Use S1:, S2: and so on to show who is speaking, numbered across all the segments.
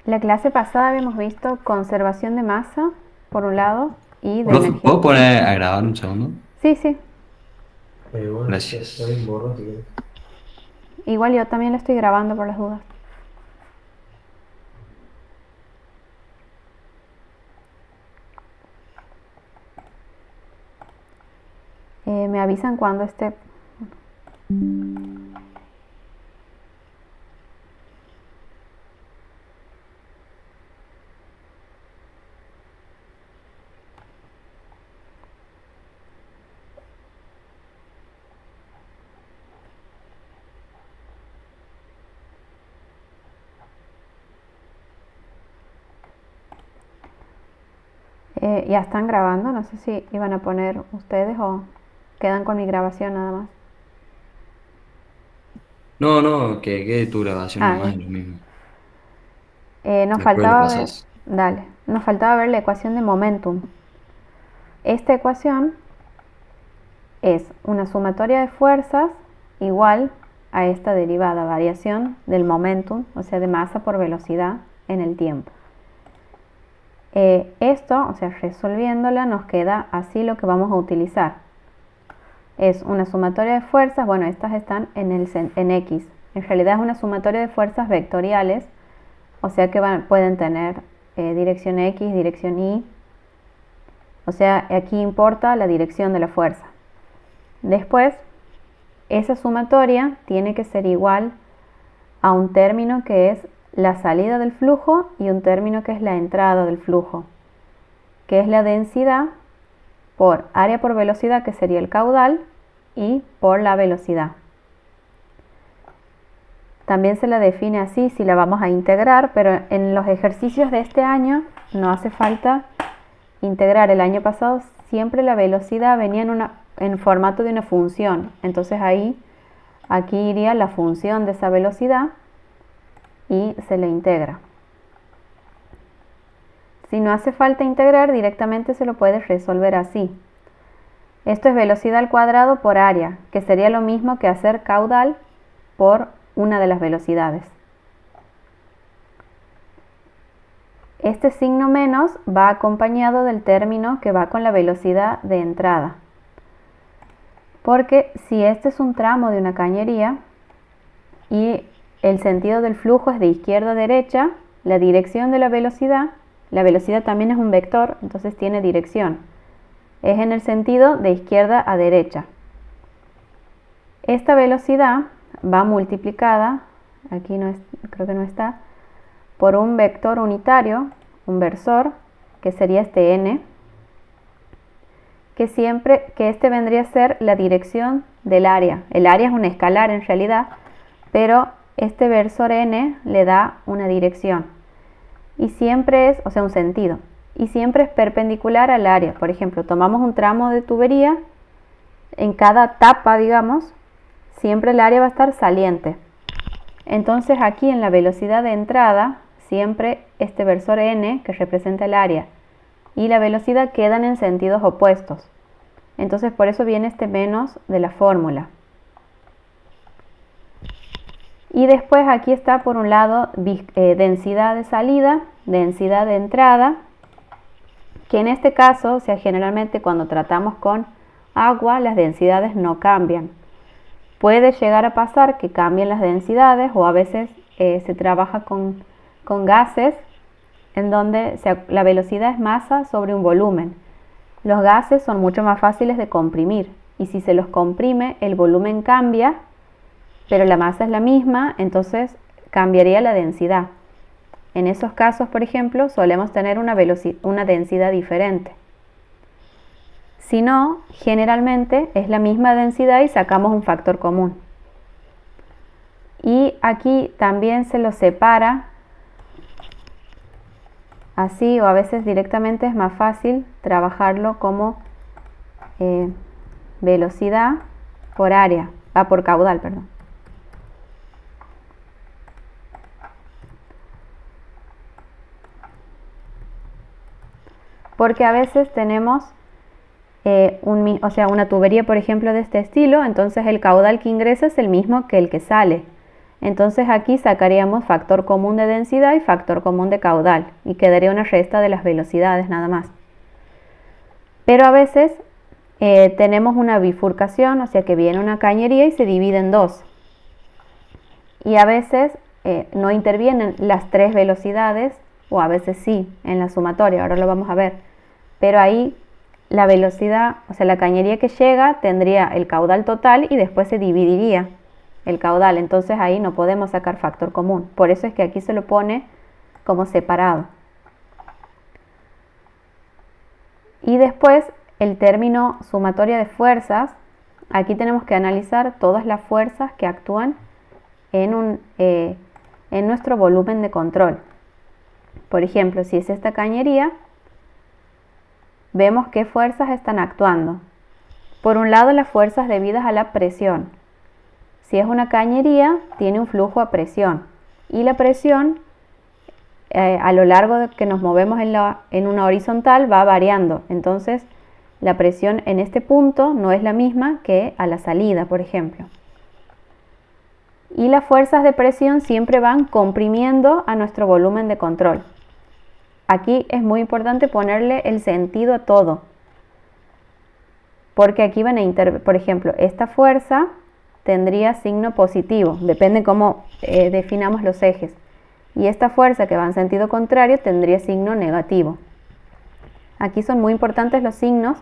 S1: La clase pasada habíamos visto conservación de masa, por un lado, y de
S2: Profe,
S1: energía.
S2: ¿puedo poner a grabar un segundo?
S1: Sí, sí.
S3: Bueno,
S2: Gracias.
S3: ya ven, borro si querés.
S1: Igual yo también lo estoy grabando por las dudas. Me avisan cuando esté. Ya están grabando, no sé si iban a poner ustedes o quedan con mi grabación nada más.
S2: No, no, que quede tu grabación
S1: Ah,
S2: nomás
S1: bien.
S2: es lo mismo.
S1: Nos
S2: Después lo
S1: faltaba ver,
S2: pasas.
S1: dale, nos faltaba ver la ecuación de momentum. Esta ecuación es una sumatoria de fuerzas igual a esta derivada, variación del momentum, o sea, de masa por velocidad en el tiempo. Esto, o sea, resolviéndola nos queda así lo que vamos a utilizar. Es una sumatoria de fuerzas, bueno, estas están en X. En realidad es una sumatoria de fuerzas vectoriales, o sea que pueden tener dirección X, dirección Y. O sea, aquí importa la dirección de la fuerza. Después, esa sumatoria tiene que ser igual a un término que es la salida del flujo y un término que es la entrada del flujo, que es la densidad por área por velocidad, que sería el caudal, y por la velocidad. También se la define así si la vamos a integrar, pero en los ejercicios de este año no hace falta integrar. El año pasado siempre la velocidad venía en formato de una función, entonces aquí iría la función de esa velocidad y se le integra. Si no hace falta integrar, directamente se lo puede resolver así. Esto es velocidad al cuadrado por área, que sería lo mismo que hacer caudal por una de las velocidades. Este signo menos va acompañado del término que va con la velocidad de entrada. Porque si este es un tramo de una cañería y el sentido del flujo es de izquierda a derecha, la dirección de la velocidad también es un vector, entonces tiene dirección. Es en el sentido de izquierda a derecha. Esta velocidad va multiplicada, aquí no es, creo que no está, por un vector unitario, un versor, que sería este n, que este vendría a ser la dirección del área. El área es un escalar en realidad, pero este versor n le da una dirección. Y siempre es, o sea, un sentido. Y siempre es perpendicular al área. Por ejemplo, tomamos un tramo de tubería, en cada tapa, digamos, siempre el área va a estar saliente. Entonces aquí en la velocidad de entrada, siempre este versor n, que representa el área, y la velocidad quedan en sentidos opuestos. Entonces por eso viene este menos de la fórmula. Y después aquí está por un lado densidad de salida, densidad de entrada, que en este caso, o sea, generalmente cuando tratamos con agua, las densidades no cambian. Puede llegar a pasar que cambien las densidades o a veces se trabaja con gases en donde la velocidad es masa sobre un volumen. Los gases son mucho más fáciles de comprimir y si se los comprime el volumen cambia, pero la masa es la misma, entonces cambiaría la densidad. En esos casos, por ejemplo, solemos tener una densidad diferente. Si no, generalmente es la misma densidad y sacamos un factor común. Y aquí también se los separa así, o a veces directamente es más fácil trabajarlo como eh, velocidad por área, por caudal, perdón. Porque a veces tenemos o sea, una tubería, por ejemplo, de este estilo, entonces el caudal que ingresa es el mismo que el que sale. Entonces aquí sacaríamos factor común de densidad y factor común de caudal y quedaría una resta de las velocidades nada más. Pero a veces tenemos una bifurcación, o sea que viene una cañería y se divide en dos. Y a veces no intervienen las tres velocidades, o a veces sí, en la sumatoria, ahora lo vamos a ver. Pero ahí la velocidad, o sea, la cañería que llega tendría el caudal total y después se dividiría el caudal. Entonces ahí no podemos sacar factor común. Por eso es que aquí se lo pone como separado. Y después el término sumatoria de fuerzas. Aquí tenemos que analizar todas las fuerzas que actúan en nuestro volumen de control. Por ejemplo, si es esta cañería, vemos qué fuerzas están actuando. Por un lado, las fuerzas debidas a la presión. Si es una cañería, tiene un flujo a presión. Y la presión, a lo largo de que nos movemos en una horizontal, va variando. Entonces, la presión en este punto no es la misma que a la salida, por ejemplo. Y las fuerzas de presión siempre van comprimiendo a nuestro volumen de control. Aquí es muy importante ponerle el sentido a todo, porque aquí van a por ejemplo, esta fuerza tendría signo positivo, depende cómo definamos los ejes, y esta fuerza que va en sentido contrario tendría signo negativo. Aquí son muy importantes los signos,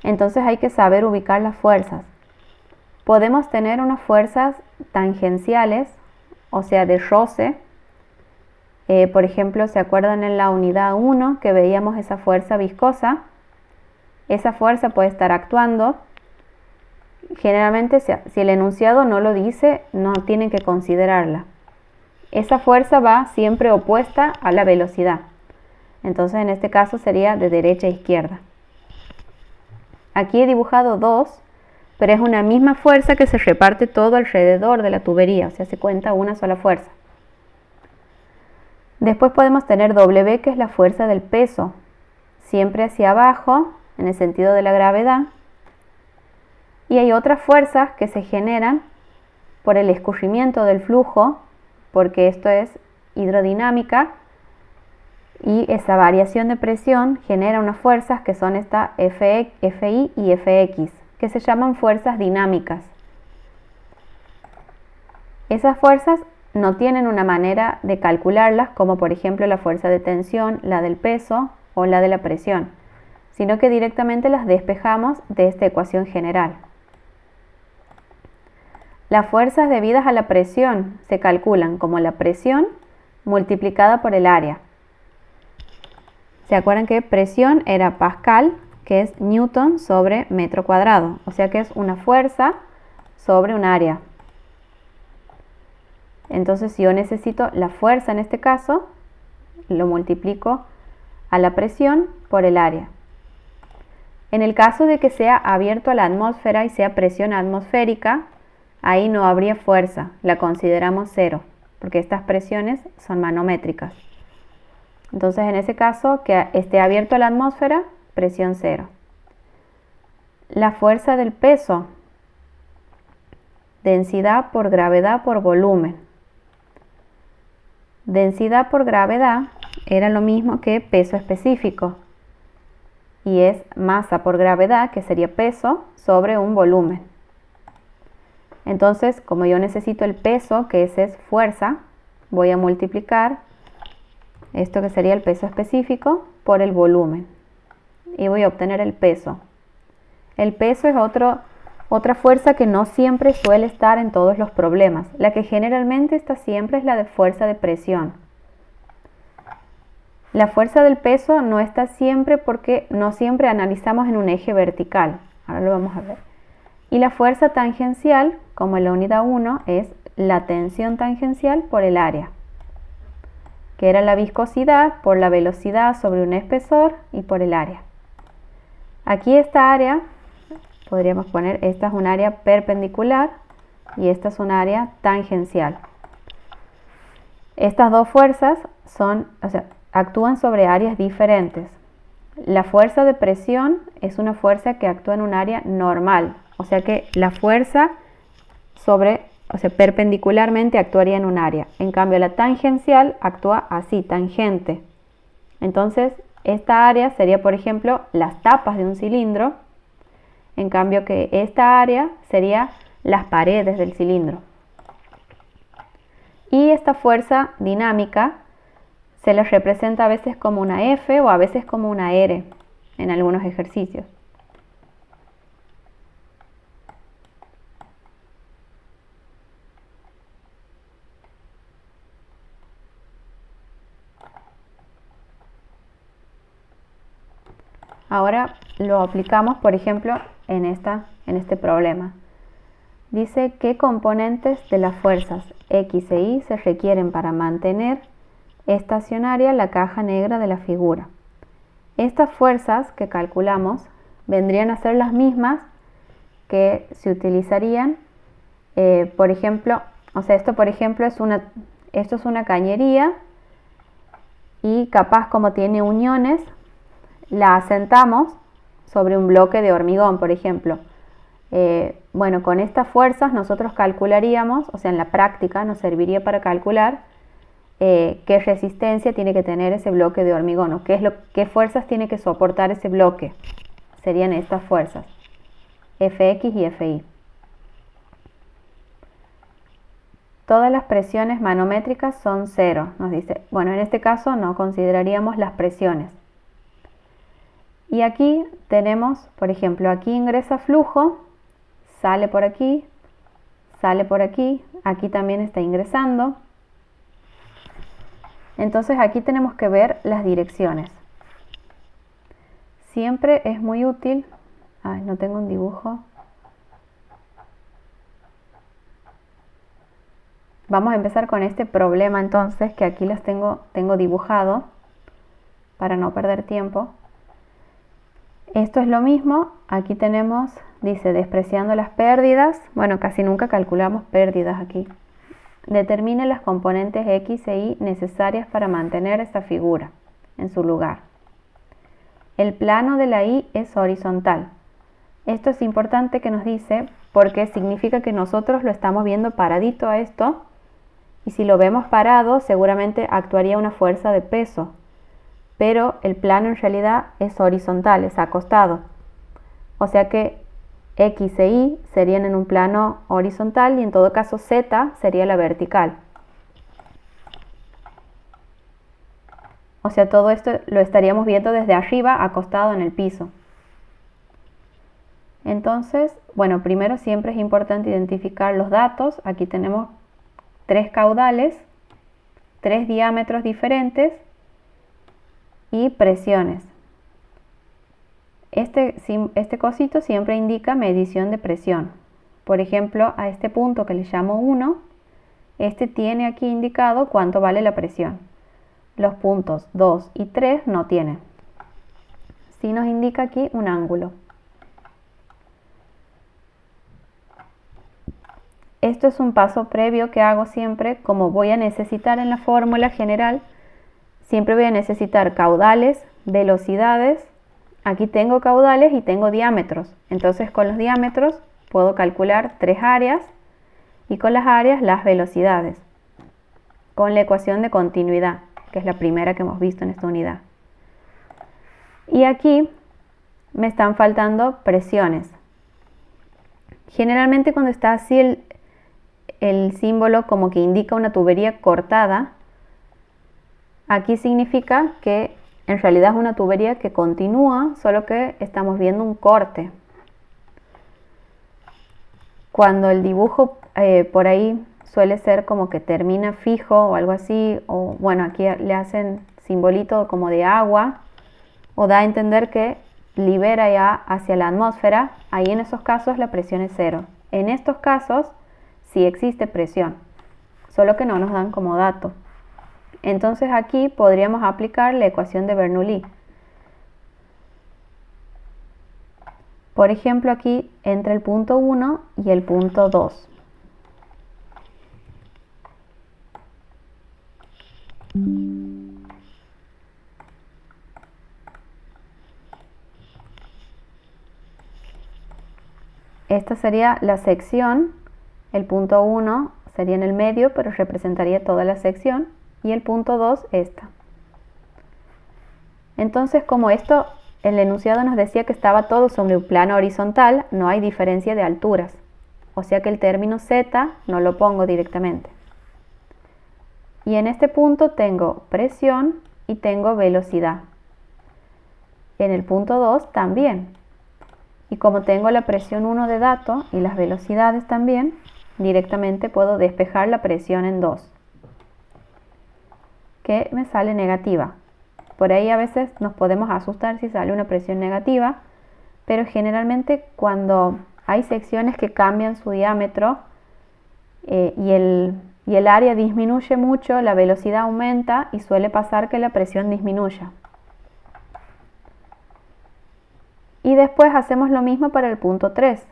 S1: entonces hay que saber ubicar las fuerzas. Podemos tener unas fuerzas tangenciales, o sea, de roce. Por ejemplo, ¿se acuerdan en la unidad 1 que veíamos esa fuerza viscosa? Esa fuerza puede estar actuando. Generalmente, si el enunciado no lo dice, no tienen que considerarla. Esa fuerza va siempre opuesta a la velocidad. Entonces, en este caso sería de derecha a izquierda. Aquí he dibujado dos, pero es una misma fuerza que se reparte todo alrededor de la tubería, o sea, se cuenta una sola fuerza. Después podemos tener W, que es la fuerza del peso, siempre hacia abajo, en el sentido de la gravedad. Y hay otras fuerzas que se generan por el escurrimiento del flujo, porque esto es hidrodinámica, y esa variación de presión genera unas fuerzas que son esta FI y FX, que se llaman fuerzas dinámicas. Esas fuerzas no tienen una manera de calcularlas, como por ejemplo la fuerza de tensión, la del peso o la de la presión, sino que directamente las despejamos de esta ecuación general. Las fuerzas debidas a la presión se calculan como la presión multiplicada por el área. ¿Se acuerdan que presión era Pascal, que es Newton sobre metro cuadrado? O sea que es una fuerza sobre un área. Entonces, si yo necesito la fuerza en este caso, lo multiplico a la presión por el área. En el caso de que sea abierto a la atmósfera y sea presión atmosférica, ahí no habría fuerza, la consideramos cero, porque estas presiones son manométricas. Entonces, en ese caso, que esté abierto a la atmósfera, presión cero. La fuerza del peso, densidad por gravedad por volumen. Densidad por gravedad era lo mismo que peso específico, y es masa por gravedad, que sería peso sobre un volumen. Entonces, como yo necesito el peso, que ese es fuerza, voy a multiplicar esto que sería el peso específico por el volumen y voy a obtener el peso. El peso es otra fuerza que no siempre suele estar en todos los problemas. La que generalmente está siempre es la de fuerza de presión. La fuerza del peso no está siempre porque no siempre analizamos en un eje vertical. Ahora lo vamos a ver. Y la fuerza tangencial, como en la unidad 1, es la tensión tangencial por el área, que era la viscosidad por la velocidad sobre un espesor y por el área. Aquí esta área, podríamos poner, esta es un área perpendicular y esta es un área tangencial. Estas dos fuerzas actúan sobre áreas diferentes. La fuerza de presión es una fuerza que actúa en un área normal, o sea que la fuerza perpendicularmente actuaría en un área. En cambio, la tangencial actúa así, tangente. Entonces, esta área sería, por ejemplo, las tapas de un cilindro, en cambio que esta área sería las paredes del cilindro. Y esta fuerza dinámica se les representa a veces como una F o a veces como una R en algunos ejercicios. Ahora lo aplicamos, por ejemplo, en este problema. Dice qué componentes de las fuerzas X e Y se requieren para mantener estacionaria la caja negra de la figura. Estas fuerzas que calculamos vendrían a ser las mismas que se utilizarían, por ejemplo, esto por ejemplo esto es una cañería y capaz como tiene uniones, la asentamos sobre un bloque de hormigón, por ejemplo. Bueno, con estas fuerzas nosotros calcularíamos, o sea, en la práctica nos serviría para calcular qué resistencia tiene que tener ese bloque de hormigón o qué fuerzas tiene que soportar ese bloque. Serían estas fuerzas, Fx y Fi. Todas las presiones manométricas son 0, nos dice. Bueno, en este caso no consideraríamos las presiones. Y aquí tenemos, por ejemplo, aquí ingresa flujo, sale por aquí, aquí también está ingresando. Entonces aquí tenemos que ver las direcciones. Siempre es muy útil, no tengo un dibujo. Vamos a empezar con este problema entonces, que aquí las tengo dibujado para no perder tiempo. Esto es lo mismo, aquí tenemos, dice, despreciando las pérdidas. Bueno, casi nunca calculamos pérdidas aquí. Determine las componentes X e Y necesarias para mantener esta figura en su lugar. El plano de la Y es horizontal. Esto es importante que nos dice porque significa que nosotros lo estamos viendo paradito a esto, y si lo vemos parado seguramente actuaría una fuerza de peso, pero el plano en realidad es horizontal, es acostado. O sea que X e Y serían en un plano horizontal y en todo caso Z sería la vertical. O sea, todo esto lo estaríamos viendo desde arriba, acostado en el piso. Entonces, bueno, primero siempre es importante identificar los datos. Aquí tenemos 3 caudales, 3 diámetros diferentes y presiones. Este cosito siempre indica medición de presión. Por ejemplo, a este punto que le llamo 1, este tiene aquí indicado cuánto vale la presión. Los puntos 2 y 3 no tienen. Sí nos indica aquí un ángulo. Esto es un paso previo que hago siempre, como voy a necesitar en la fórmula general, siempre voy a necesitar caudales, velocidades. Aquí tengo caudales y tengo diámetros. Entonces con los diámetros puedo calcular 3 áreas y con las áreas las velocidades. Con la ecuación de continuidad, que es la primera que hemos visto en esta unidad. Y aquí me están faltando presiones. Generalmente cuando está así el símbolo como que indica una tubería cortada, aquí significa que en realidad es una tubería que continúa, solo que estamos viendo un corte. Cuando el dibujo por ahí suele ser como que termina fijo o algo así, o bueno, aquí le hacen simbolito como de agua, o da a entender que libera ya hacia la atmósfera, ahí en esos casos la presión es 0. En estos casos sí existe presión, solo que no nos dan como dato. Entonces aquí podríamos aplicar la ecuación de Bernoulli. Por ejemplo, aquí entre el punto 1 y el punto 2. esta sería la sección, el punto 1 sería en el medio, pero representaría toda la sección, y el punto 2 esta. Entonces, como esto, el enunciado nos decía que estaba todo sobre un plano horizontal, no hay diferencia de alturas. O sea que el término z no lo pongo directamente. Y en este punto tengo presión y tengo velocidad. En el punto 2 también. Y como tengo la presión 1 de dato y las velocidades también, directamente puedo despejar la presión en 2, que me sale negativa. Por ahí a veces nos podemos asustar si sale una presión negativa, pero generalmente cuando hay secciones que cambian su diámetro y el área disminuye mucho, la velocidad aumenta y suele pasar que la presión disminuya. Y después hacemos lo mismo para el punto 3.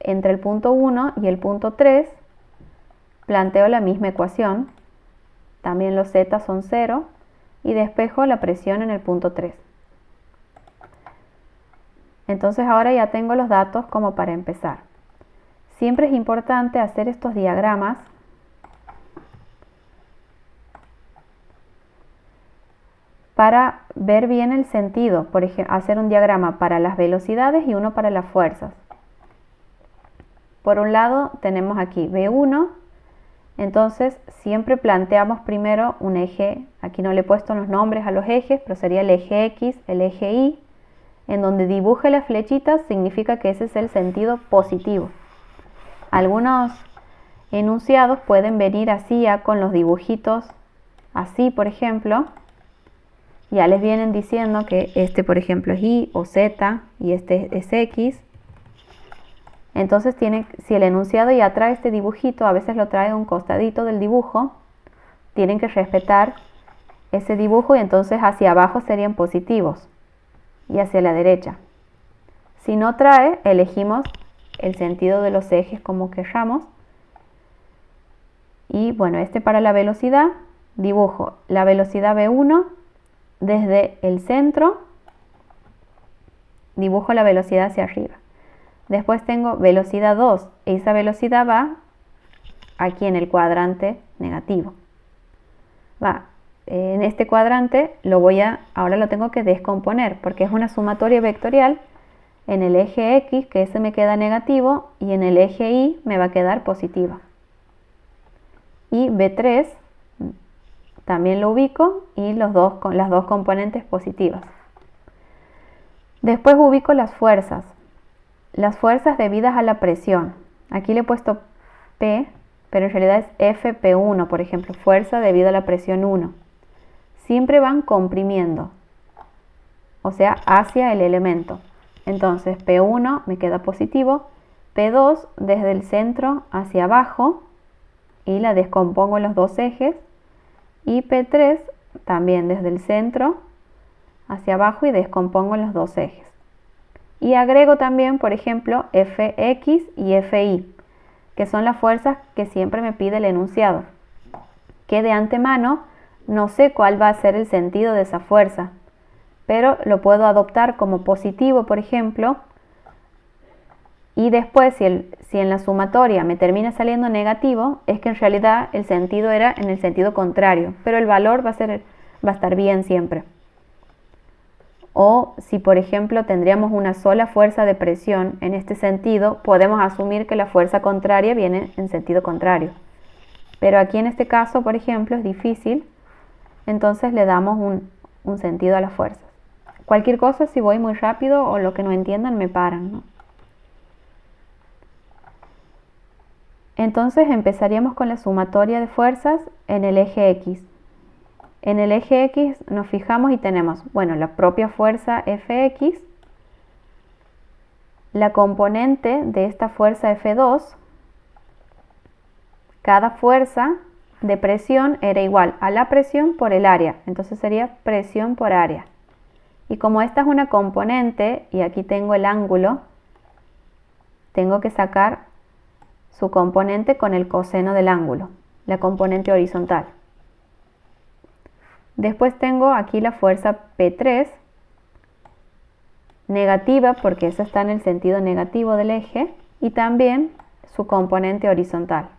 S1: Entre el punto 1 y el punto 3 planteo la misma ecuación. También los z son 0 y despejo la presión en el punto 3. Entonces ahora ya tengo los datos como para empezar. Siempre es importante hacer estos diagramas para ver bien el sentido. Por ejemplo, hacer un diagrama para las velocidades y uno para las fuerzas. Por un lado tenemos aquí V1, entonces siempre planteamos primero un eje, aquí no le he puesto los nombres a los ejes, pero sería el eje X, el eje Y, en donde dibuje las flechitas significa que ese es el sentido positivo. Algunos enunciados pueden venir así ya con los dibujitos, así por ejemplo, ya les vienen diciendo que este por ejemplo es Y o Z y este es X. Entonces si el enunciado ya trae este dibujito, a veces lo trae a un costadito del dibujo, tienen que respetar ese dibujo y entonces hacia abajo serían positivos y hacia la derecha. Si no trae, elegimos el sentido de los ejes como queramos. Y bueno, este para la velocidad, dibujo la velocidad V1 desde el centro, dibujo la velocidad hacia arriba. Después tengo velocidad 2, esa velocidad va aquí en el cuadrante negativo. Va en este cuadrante, ahora lo tengo que descomponer porque es una sumatoria vectorial. En el eje X, que ese me queda negativo, y en el eje Y me va a quedar positiva. Y V3 también lo ubico y las dos componentes positivas. Después ubico las fuerzas. Las fuerzas debidas a la presión. Aquí le he puesto P, pero en realidad es FP1, por ejemplo, fuerza debido a la presión 1. Siempre van comprimiendo, o sea, hacia el elemento. Entonces P1 me queda positivo, P2 desde el centro hacia abajo y la descompongo en los dos ejes, y P3 también desde el centro hacia abajo y descompongo en los dos ejes. Y agrego también, por ejemplo, Fx y Fi, que son las fuerzas que siempre me pide el enunciado, que de antemano no sé cuál va a ser el sentido de esa fuerza, pero lo puedo adoptar como positivo, por ejemplo, y después si en la sumatoria me termina saliendo negativo, es que en realidad el sentido era en el sentido contrario, pero el valor va a estar bien siempre. O si por ejemplo tendríamos una sola fuerza de presión en este sentido, podemos asumir que la fuerza contraria viene en sentido contrario. Pero aquí en este caso, por ejemplo, es difícil, entonces le damos un sentido a las fuerzas. Cualquier cosa, si voy muy rápido o lo que no entiendan, me paran, ¿no? Entonces empezaríamos con la sumatoria de fuerzas en el eje X. En el eje X nos fijamos y tenemos, bueno, la propia fuerza Fx, la componente de esta fuerza F2, cada fuerza de presión era igual a la presión por el área, entonces sería presión por área. Y como esta es una componente y aquí tengo el ángulo, tengo que sacar su componente con el coseno del ángulo, la componente horizontal. Después tengo aquí la fuerza P3, negativa porque esa está en el sentido negativo del eje, y también su componente horizontal.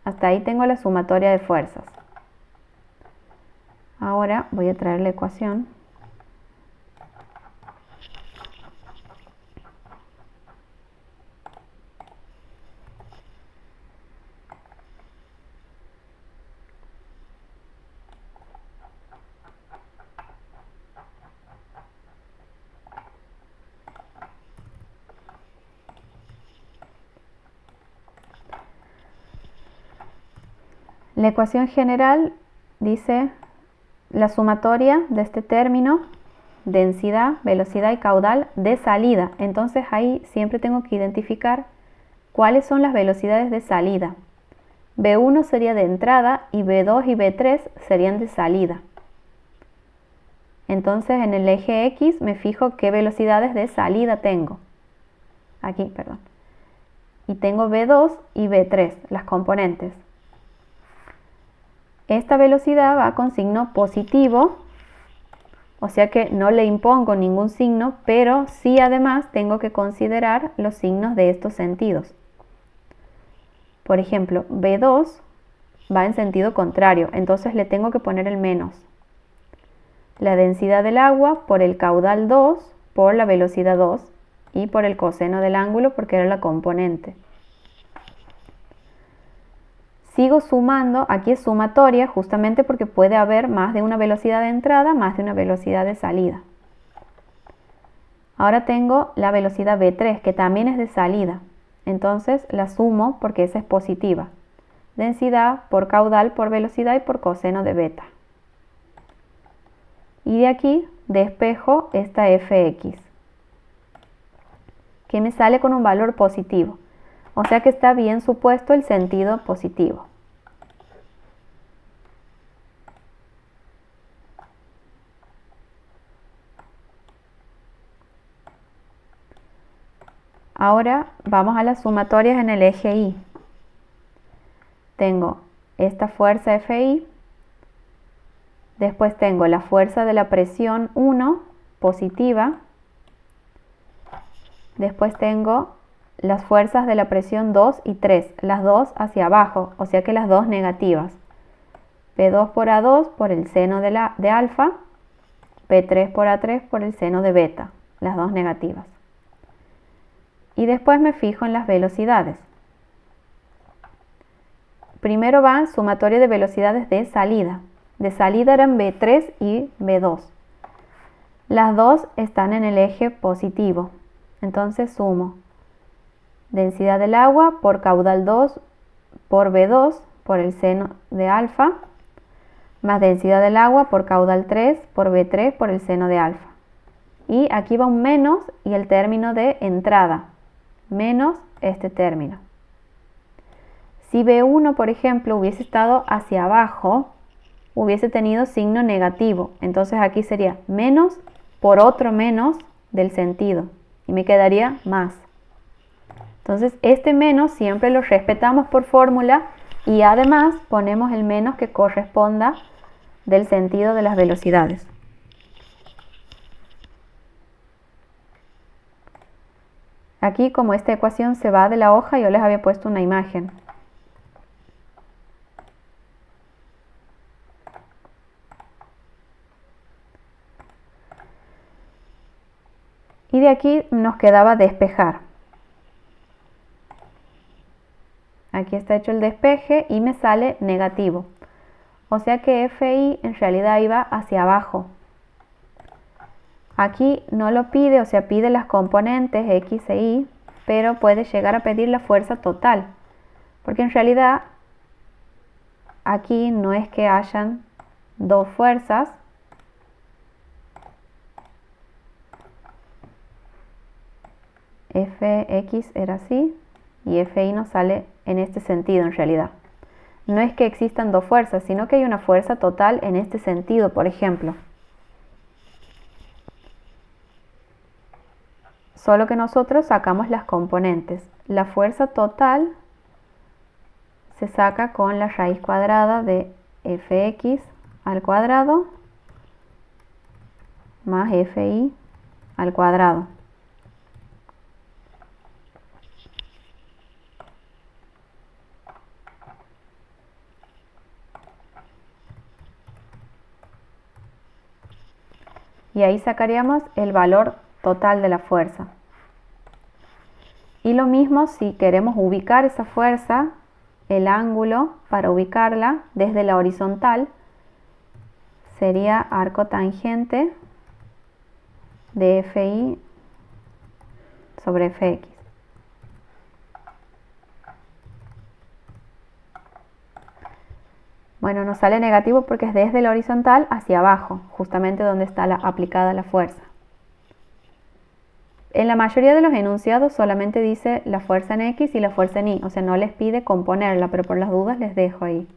S1: Hasta ahí tengo la sumatoria de fuerzas. Ahora voy a traer la ecuación. La ecuación general dice la sumatoria de este término, densidad, velocidad y caudal de salida. Entonces ahí siempre tengo que identificar cuáles son las velocidades de salida. V1 sería de entrada y V2 y V3 serían de salida. Entonces en el eje X me fijo qué velocidades de salida tengo. Aquí, perdón. Y tengo V2 y V3, las componentes. Esta velocidad va con signo positivo, o sea que no le impongo ningún signo, pero sí además tengo que considerar los signos de estos sentidos. Por ejemplo, V2 va en sentido contrario, entonces le tengo que poner el menos. La densidad del agua por el caudal 2 por la velocidad 2 y por el coseno del ángulo porque era la componente. Sigo sumando, aquí es sumatoria justamente porque puede haber más de una velocidad de entrada, más de una velocidad de salida. Ahora tengo la velocidad V3 que también es de salida, entonces la sumo porque esa es positiva. Densidad por caudal por velocidad y por coseno de beta. Y de aquí despejo esta Fx, que me sale con un valor positivo. O sea que está bien supuesto el sentido positivo. Ahora vamos a las sumatorias en el eje Y. Tengo esta fuerza Fi, después tengo la fuerza de la presión 1, positiva, después tengo las fuerzas de la presión 2 y 3, las dos hacia abajo, o sea que las dos negativas. P2 por A2 por el seno de alfa, P3 por A3 por el seno de beta, las dos negativas. Y después me fijo en las velocidades. Primero va sumatoria de velocidades de salida. De salida eran V3 y V2. Las dos están en el eje positivo. Entonces sumo densidad del agua por caudal 2 por V2 por el seno de alfa, más densidad del agua por caudal 3 por V3 por el seno de alfa. Y aquí va un menos y el término de entrada, menos este término. Si V1, por ejemplo, hubiese estado hacia abajo, hubiese tenido signo negativo. Entonces aquí sería menos por otro menos del sentido. Y me quedaría más. Entonces este menos siempre lo respetamos por fórmula y además ponemos el menos que corresponda del sentido de las velocidades. Aquí, como esta ecuación se va de la hoja, yo les había puesto una imagen. Y de aquí nos quedaba despejar. Aquí está hecho el despeje y me sale negativo. O sea que Fi en realidad iba hacia abajo. Aquí no lo pide, o sea, pide las componentes X e Y, pero puede llegar a pedir la fuerza total. Porque en realidad aquí no es que hayan dos fuerzas, Fx era así y Fi nos sale en este sentido en realidad. No es que existan dos fuerzas, sino que hay una fuerza total en este sentido, por ejemplo. Solo que nosotros sacamos las componentes. La fuerza total se saca con la raíz cuadrada de Fx al cuadrado más Fi al cuadrado. y ahí sacaríamos el valor total de la fuerza. Y lo mismo si queremos ubicar esa fuerza, el ángulo para ubicarla desde la horizontal sería arco tangente de FI sobre FX. Bueno, nos sale negativo porque es desde la horizontal hacia abajo, justamente donde está aplicada la fuerza. En la mayoría de los enunciados solamente dice la fuerza en X y la fuerza en Y, o sea, no les pide componerla, pero por las dudas les dejo ahí.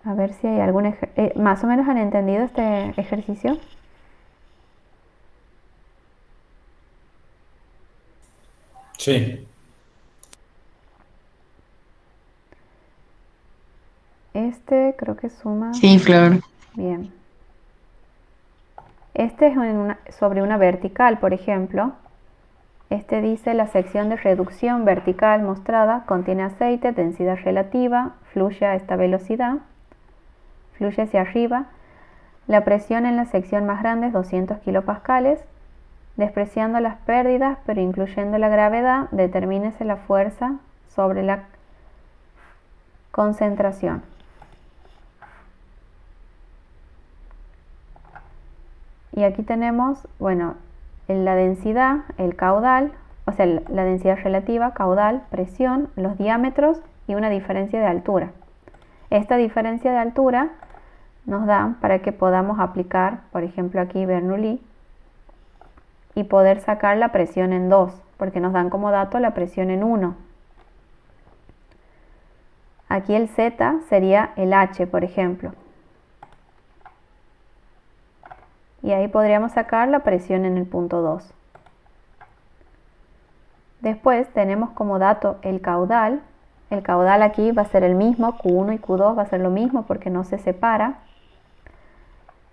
S1: A ver si hay algún ¿más o menos han entendido este ejercicio?
S2: Sí.
S1: Este creo que suma...
S4: Sí, claro.
S1: Bien. Este es sobre una vertical, por ejemplo. Este dice la sección de reducción vertical mostrada contiene aceite, densidad relativa, fluye a esta velocidad, fluye hacia arriba. La presión en la sección más grande es 200 kilopascales. Despreciando las pérdidas, pero incluyendo la gravedad, determínese la fuerza sobre la concentración. Y aquí tenemos, bueno, la densidad, el caudal, o sea, la densidad relativa, caudal, presión, los diámetros y una diferencia de altura. Esta diferencia de altura nos da para que podamos aplicar, por ejemplo, aquí Bernoulli, y poder sacar la presión en 2, porque nos dan como dato la presión en 1. Aquí el Z sería el H, por ejemplo. Y ahí podríamos sacar la presión en el punto 2. Después tenemos como dato el caudal. El caudal aquí va a ser el mismo, Q1 y Q2 va a ser lo mismo porque no se separa.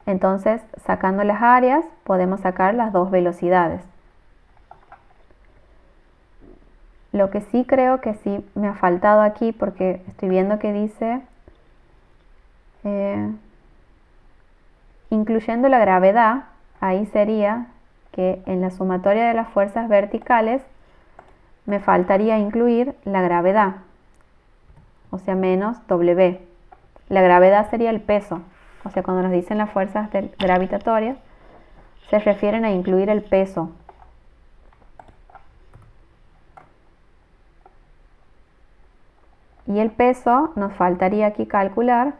S1: Entonces, sacando las áreas, podemos sacar las dos velocidades. Lo que sí creo que sí me ha faltado aquí, porque estoy viendo que dice, incluyendo la gravedad, ahí sería que en la sumatoria de las fuerzas verticales me faltaría incluir la gravedad, o sea, menos W. La gravedad sería el peso. O sea, cuando nos dicen las fuerzas gravitatorias, se refieren a incluir el peso. Y el peso nos faltaría aquí calcular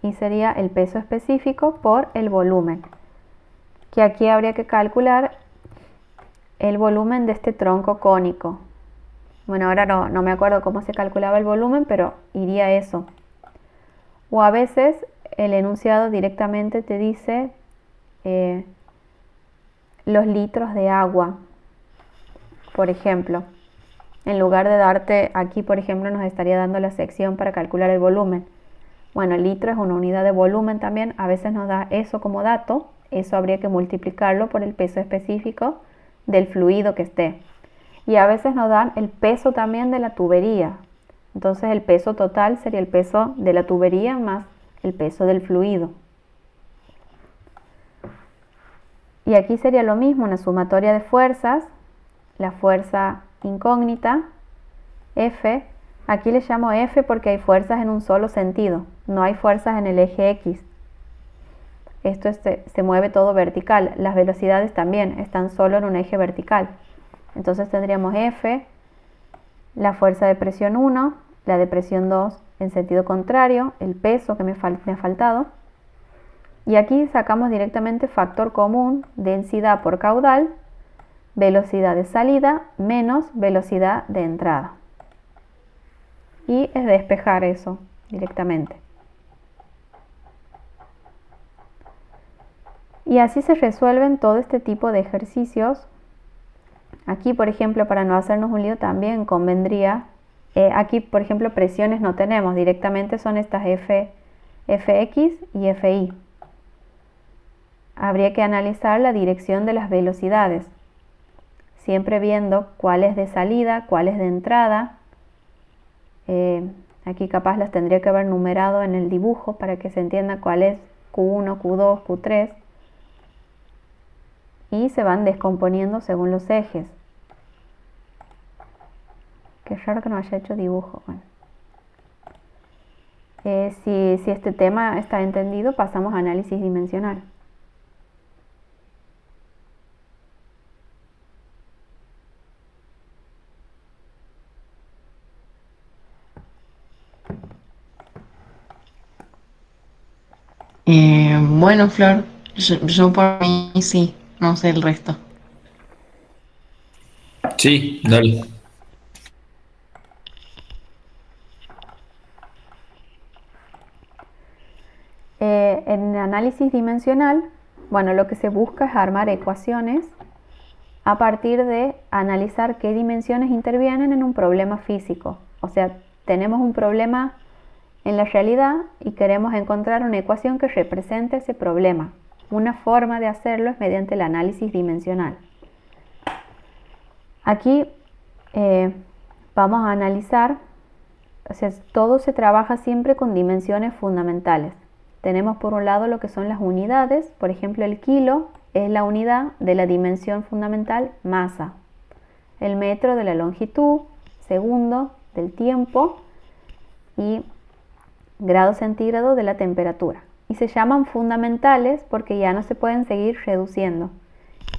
S1: y sería el peso específico por el volumen. Que aquí habría que calcular el volumen de este tronco cónico. Bueno, ahora no me acuerdo cómo se calculaba el volumen, pero iría eso. O a veces el enunciado directamente te dice los litros de agua, por ejemplo. En lugar de darte aquí, por ejemplo, nos estaría dando la sección para calcular el volumen. Bueno, el litro es una unidad de volumen también. A veces nos da eso como dato. Eso habría que multiplicarlo por el peso específico del fluido que esté. Y a veces nos dan el peso también de la tubería. Entonces el peso total sería el peso de la tubería más el peso del fluido. Y aquí sería lo mismo, una sumatoria de fuerzas. La fuerza incógnita, F. Aquí le llamo F porque hay fuerzas en un solo sentido. No hay fuerzas en el eje X. Esto se mueve todo vertical. Las velocidades también están solo en un eje vertical. Entonces tendríamos F, la fuerza de presión 1, la de presión 2 en sentido contrario, el peso que me ha faltado. Y aquí sacamos directamente factor común, densidad por caudal, velocidad de salida menos velocidad de entrada. Y es despejar eso directamente. Y así se resuelven todo este tipo de ejercicios. Aquí, por ejemplo, para no hacernos un lío también convendría, aquí, por ejemplo, presiones no tenemos, directamente son estas Fx y Fi. Habría que analizar la dirección de las velocidades. siempre viendo cuál es de salida, cuál es de entrada. Aquí capaz las tendría que haber numerado en el dibujo para que se entienda cuál es Q1, Q2, Q3. Y se van descomponiendo según los ejes. Qué raro que no haya hecho dibujo. Bueno. Si este tema está entendido, pasamos a análisis dimensional.
S4: Bueno, Flor, yo por mí sí, no sé el resto.
S2: Sí, dale.
S1: En análisis dimensional, bueno, lo que se busca es armar ecuaciones a partir de analizar qué dimensiones intervienen en un problema físico. O sea, tenemos un problema en la realidad y queremos encontrar una ecuación que represente ese problema. Una forma de hacerlo es mediante el análisis dimensional. Aquí vamos a analizar, o sea, todo se trabaja siempre con dimensiones fundamentales. Tenemos por un lado lo que son las unidades, por ejemplo el kilo es la unidad de la dimensión fundamental masa, el metro de la longitud, segundo del tiempo y grado centígrado de la temperatura. Y se llaman fundamentales porque ya no se pueden seguir reduciendo.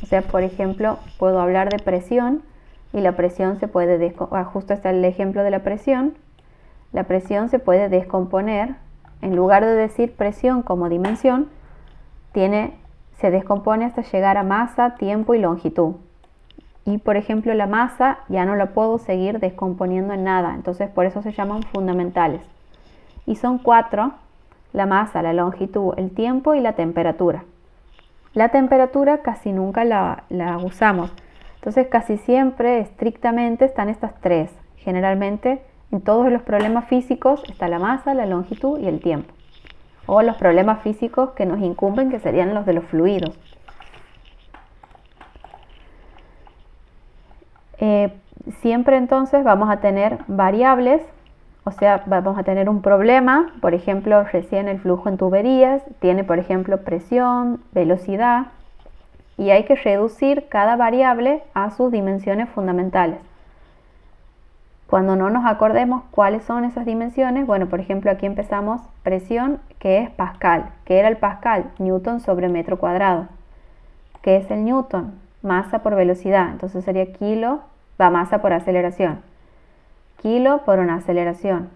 S1: O sea, por ejemplo, puedo hablar de presión y la presión se puede, justo está el ejemplo de la presión se puede descomponer. En lugar de decir presión como dimensión, se descompone hasta llegar a masa, tiempo y longitud. Y por ejemplo la masa ya no la puedo seguir descomponiendo en nada, entonces por eso se llaman fundamentales. Y son 4, la masa, la longitud, el tiempo y la temperatura. La temperatura casi nunca la usamos, entonces casi siempre estrictamente están estas 3. Generalmente en todos los problemas físicos está la masa, la longitud y el tiempo. O los problemas físicos que nos incumben, que serían los de los fluidos. Siempre entonces vamos a tener variables, o sea, vamos a tener un problema, por ejemplo, recién el flujo en tuberías, tiene por ejemplo presión, velocidad, y hay que reducir cada variable a sus dimensiones fundamentales. Cuando no nos acordemos cuáles son esas dimensiones, bueno, por ejemplo, aquí empezamos presión, que es Pascal. ¿Qué era el Pascal? Newton sobre metro cuadrado. ¿Qué es el Newton? Masa por velocidad. Entonces sería masa por aceleración. Kilo por una aceleración.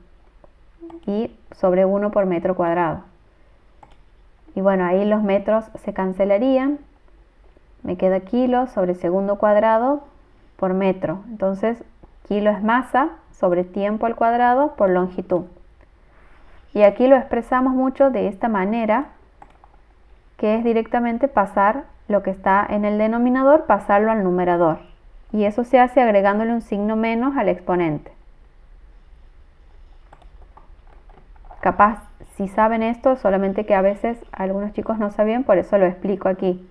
S1: Y sobre 1 por metro cuadrado. Y bueno, ahí los metros se cancelarían. Me queda kilo sobre segundo cuadrado por metro. Entonces, kilo es masa sobre tiempo al cuadrado por longitud. Y aquí lo expresamos mucho de esta manera, que es directamente pasar lo que está en el denominador, pasarlo al numerador. Y eso se hace agregándole un signo menos al exponente. Capaz, si saben esto, solamente que a veces algunos chicos no sabían, por eso lo explico aquí.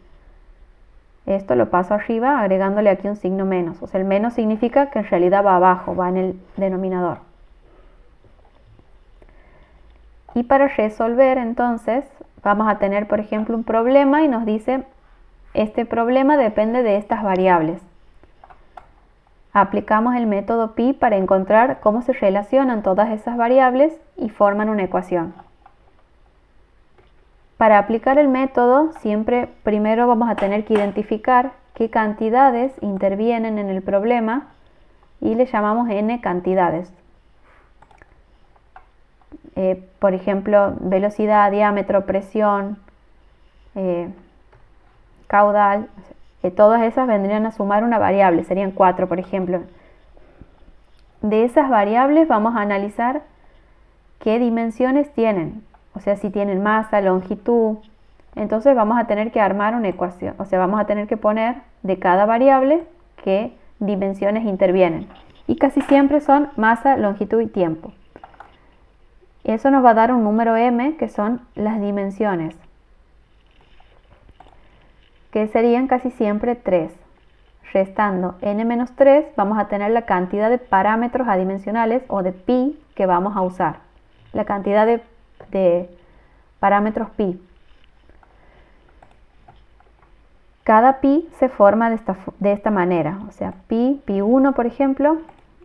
S1: Esto lo paso arriba agregándole aquí un signo menos. O sea, el menos significa que en realidad va abajo, va en el denominador. Y para resolver entonces vamos a tener por ejemplo un problema y nos dice este problema depende de estas variables. Aplicamos el método pi para encontrar cómo se relacionan todas esas variables y forman una ecuación. Para aplicar el método, siempre primero vamos a tener que identificar qué cantidades intervienen en el problema y le llamamos n cantidades. Por ejemplo, velocidad, diámetro, presión, caudal, todas esas vendrían a sumar una variable, serían 4 por ejemplo. De esas variables vamos a analizar qué dimensiones tienen. O sea, si tienen masa, longitud, entonces vamos a tener que armar una ecuación. O sea, vamos a tener que poner de cada variable qué dimensiones intervienen. Y casi siempre son masa, longitud y tiempo. Eso nos va a dar un número m, que son las dimensiones, que serían casi siempre 3. restando n-3 vamos a tener la cantidad de parámetros adimensionales o de pi que vamos a usar. La cantidad de parámetros pi. Cada pi se forma de esta manera. O sea, pi1 por ejemplo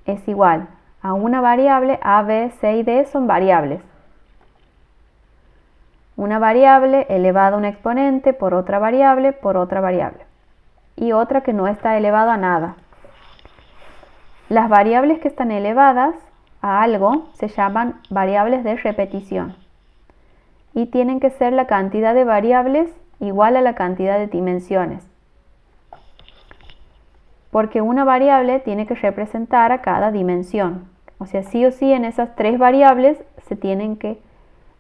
S1: es igual a una variable, a, b, c y d son variables. Una variable elevada a un exponente por otra variable por otra variable. Y otra que no está elevada a nada. Las variables que están elevadas a algo se llaman variables de repetición. Y tienen que ser la cantidad de variables igual a la cantidad de dimensiones. Porque una variable tiene que representar a cada dimensión. O sea, sí o sí en esas tres variables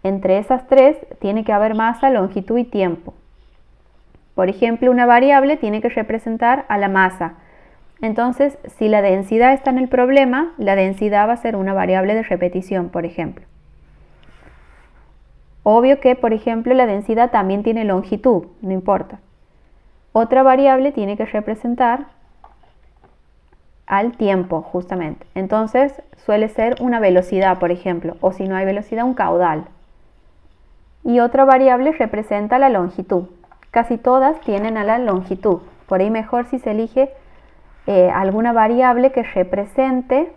S1: entre esas tres tiene que haber masa, longitud y tiempo. Por ejemplo, una variable tiene que representar a la masa. Entonces, si la densidad está en el problema, la densidad va a ser una variable de repetición, por ejemplo. Obvio que, por ejemplo, la densidad también tiene longitud, no importa. Otra variable tiene que representar al tiempo, justamente. Entonces, suele ser una velocidad, por ejemplo, o si no hay velocidad, un caudal. Y otra variable representa la longitud. Casi todas tienen a la longitud. Por ahí mejor si se elige alguna variable que represente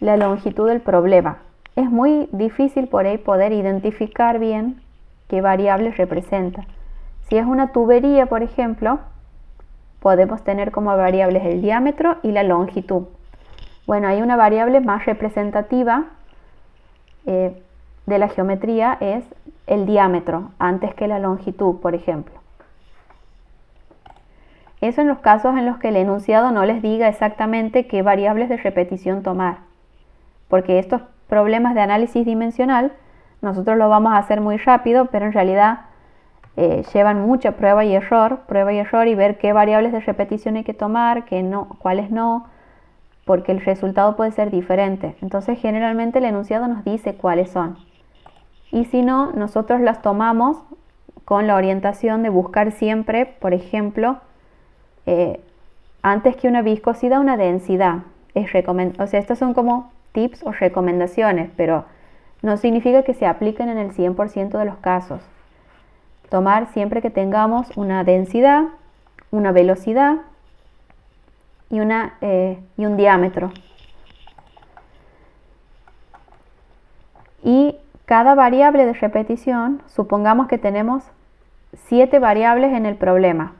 S1: la longitud del problema. Es muy difícil por ahí poder identificar bien qué variable representa. Si es una tubería, por ejemplo, podemos tener como variables el diámetro y la longitud. Bueno, hay una variable más representativa de la geometría, es el diámetro, antes que la longitud, por ejemplo. Eso en los casos en los que el enunciado no les diga exactamente qué variables de repetición tomar. Porque estos problemas de análisis dimensional, nosotros lo vamos a hacer muy rápido, pero en realidad llevan mucha prueba y error y ver qué variables de repetición hay que tomar, cuáles no, porque el resultado puede ser diferente. Entonces generalmente el enunciado nos dice cuáles son. Y si no, nosotros las tomamos con la orientación de buscar siempre, por ejemplo, antes que una viscosidad, una densidad. O sea, estos son como tips o recomendaciones, pero no significa que se apliquen en el 100% de los casos. Tomar siempre que tengamos una densidad, una velocidad y un diámetro. Y cada variable de repetición, supongamos que tenemos 7 variables en el problema.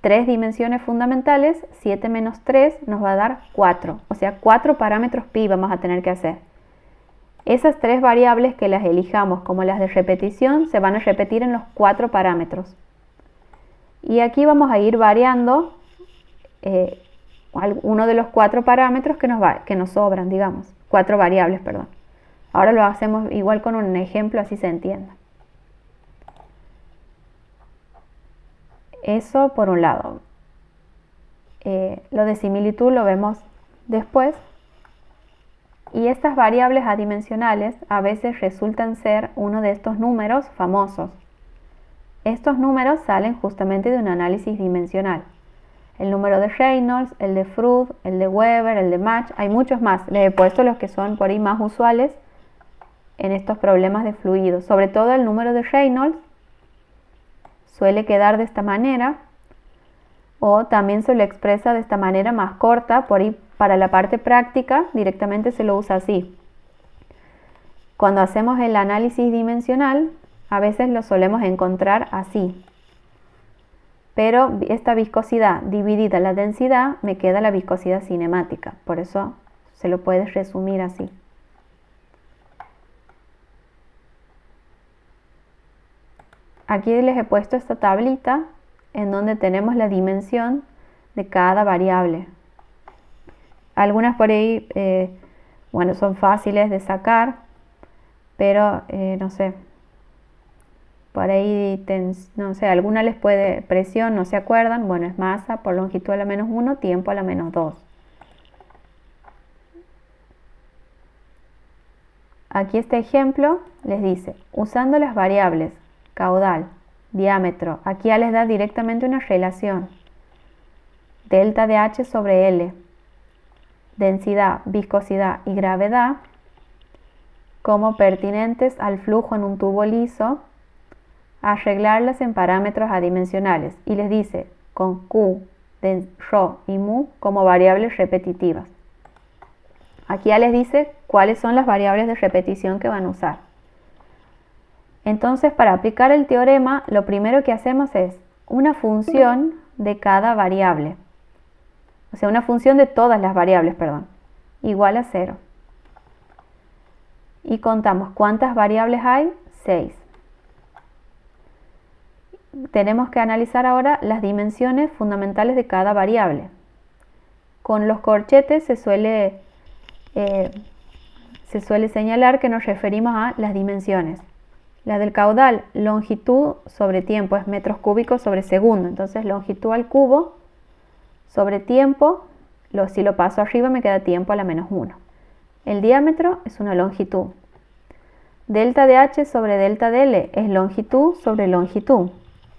S1: 3 dimensiones fundamentales, 7 menos 3 nos va a dar 4. O sea, 4 parámetros pi vamos a tener que hacer. Esas 3 variables que las elijamos como las de repetición se van a repetir en los 4 parámetros. Y aquí vamos a ir variando uno de los 4 parámetros que nos sobran, digamos. 4 variables, perdón. Ahora lo hacemos igual con un ejemplo, así se entienda. Eso por un lado. Lo de similitud lo vemos después. Y estas variables adimensionales a veces resultan ser uno de estos números famosos. Estos números salen justamente de un análisis dimensional. El número de Reynolds, el de Freud, el de Weber, el de Mach, hay muchos más. Les he puesto los que son por ahí más usuales en estos problemas de fluidos. Sobre todo el número de Reynolds suele quedar de esta manera, o también se lo expresa de esta manera más corta. Por ahí para la parte práctica directamente se lo usa así. Cuando hacemos el análisis dimensional a veces lo solemos encontrar así, pero esta viscosidad dividida la densidad me queda la viscosidad cinemática, por eso se lo puede resumir así. Aquí les he puesto esta tablita en donde tenemos la dimensión de cada variable. Algunas por ahí, bueno, son fáciles de sacar, pero no sé, por ahí, no sé, alguna les puede, presión, no se acuerdan, bueno, es masa por longitud a la menos 1, tiempo a la menos 2. Aquí este ejemplo les dice, usando las variables caudal, diámetro, aquí ya les da directamente una relación. delta de H sobre L, densidad, viscosidad y gravedad, como pertinentes al flujo en un tubo liso, arreglarlas en parámetros adimensionales, y les dice con Q, ρ y mu como variables repetitivas. Aquí ya les dice cuáles son las variables de repetición que van a usar. Entonces, para aplicar el teorema, lo primero que hacemos es una función de cada variable, o sea, una función de todas las variables, perdón, igual a 0. Y contamos cuántas variables hay, 6. Tenemos que analizar ahora las dimensiones fundamentales de cada variable. Con los corchetes se suele señalar que nos referimos a las dimensiones. La del caudal, longitud sobre tiempo, es metros cúbicos sobre segundo. Entonces, longitud al cubo sobre tiempo, si lo paso arriba me queda tiempo a la menos 1. El diámetro es una longitud. Delta de H sobre delta de L es longitud sobre longitud.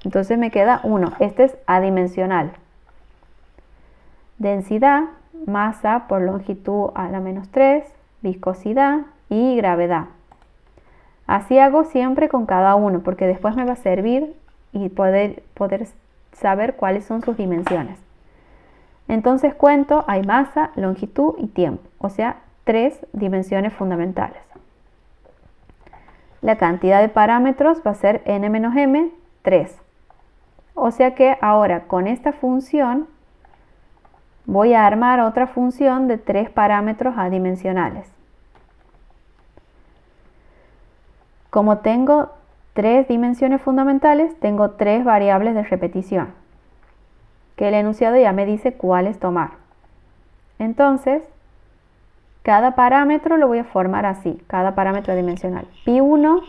S1: Entonces me queda 1. Este es adimensional. Densidad, masa por longitud a la menos 3, viscosidad y gravedad. Así hago siempre con cada uno, porque después me va a servir y poder saber cuáles son sus dimensiones. Entonces cuento, hay masa, longitud y tiempo, o sea, 3 dimensiones fundamentales. La cantidad de parámetros va a ser n-m, 3. O sea que ahora con esta función voy a armar otra función de 3 parámetros adimensionales. Como tengo 3 dimensiones fundamentales, tengo 3 variables de repetición, que el enunciado ya me dice cuáles tomar. Entonces, cada parámetro lo voy a formar así, cada parámetro dimensional. Pi1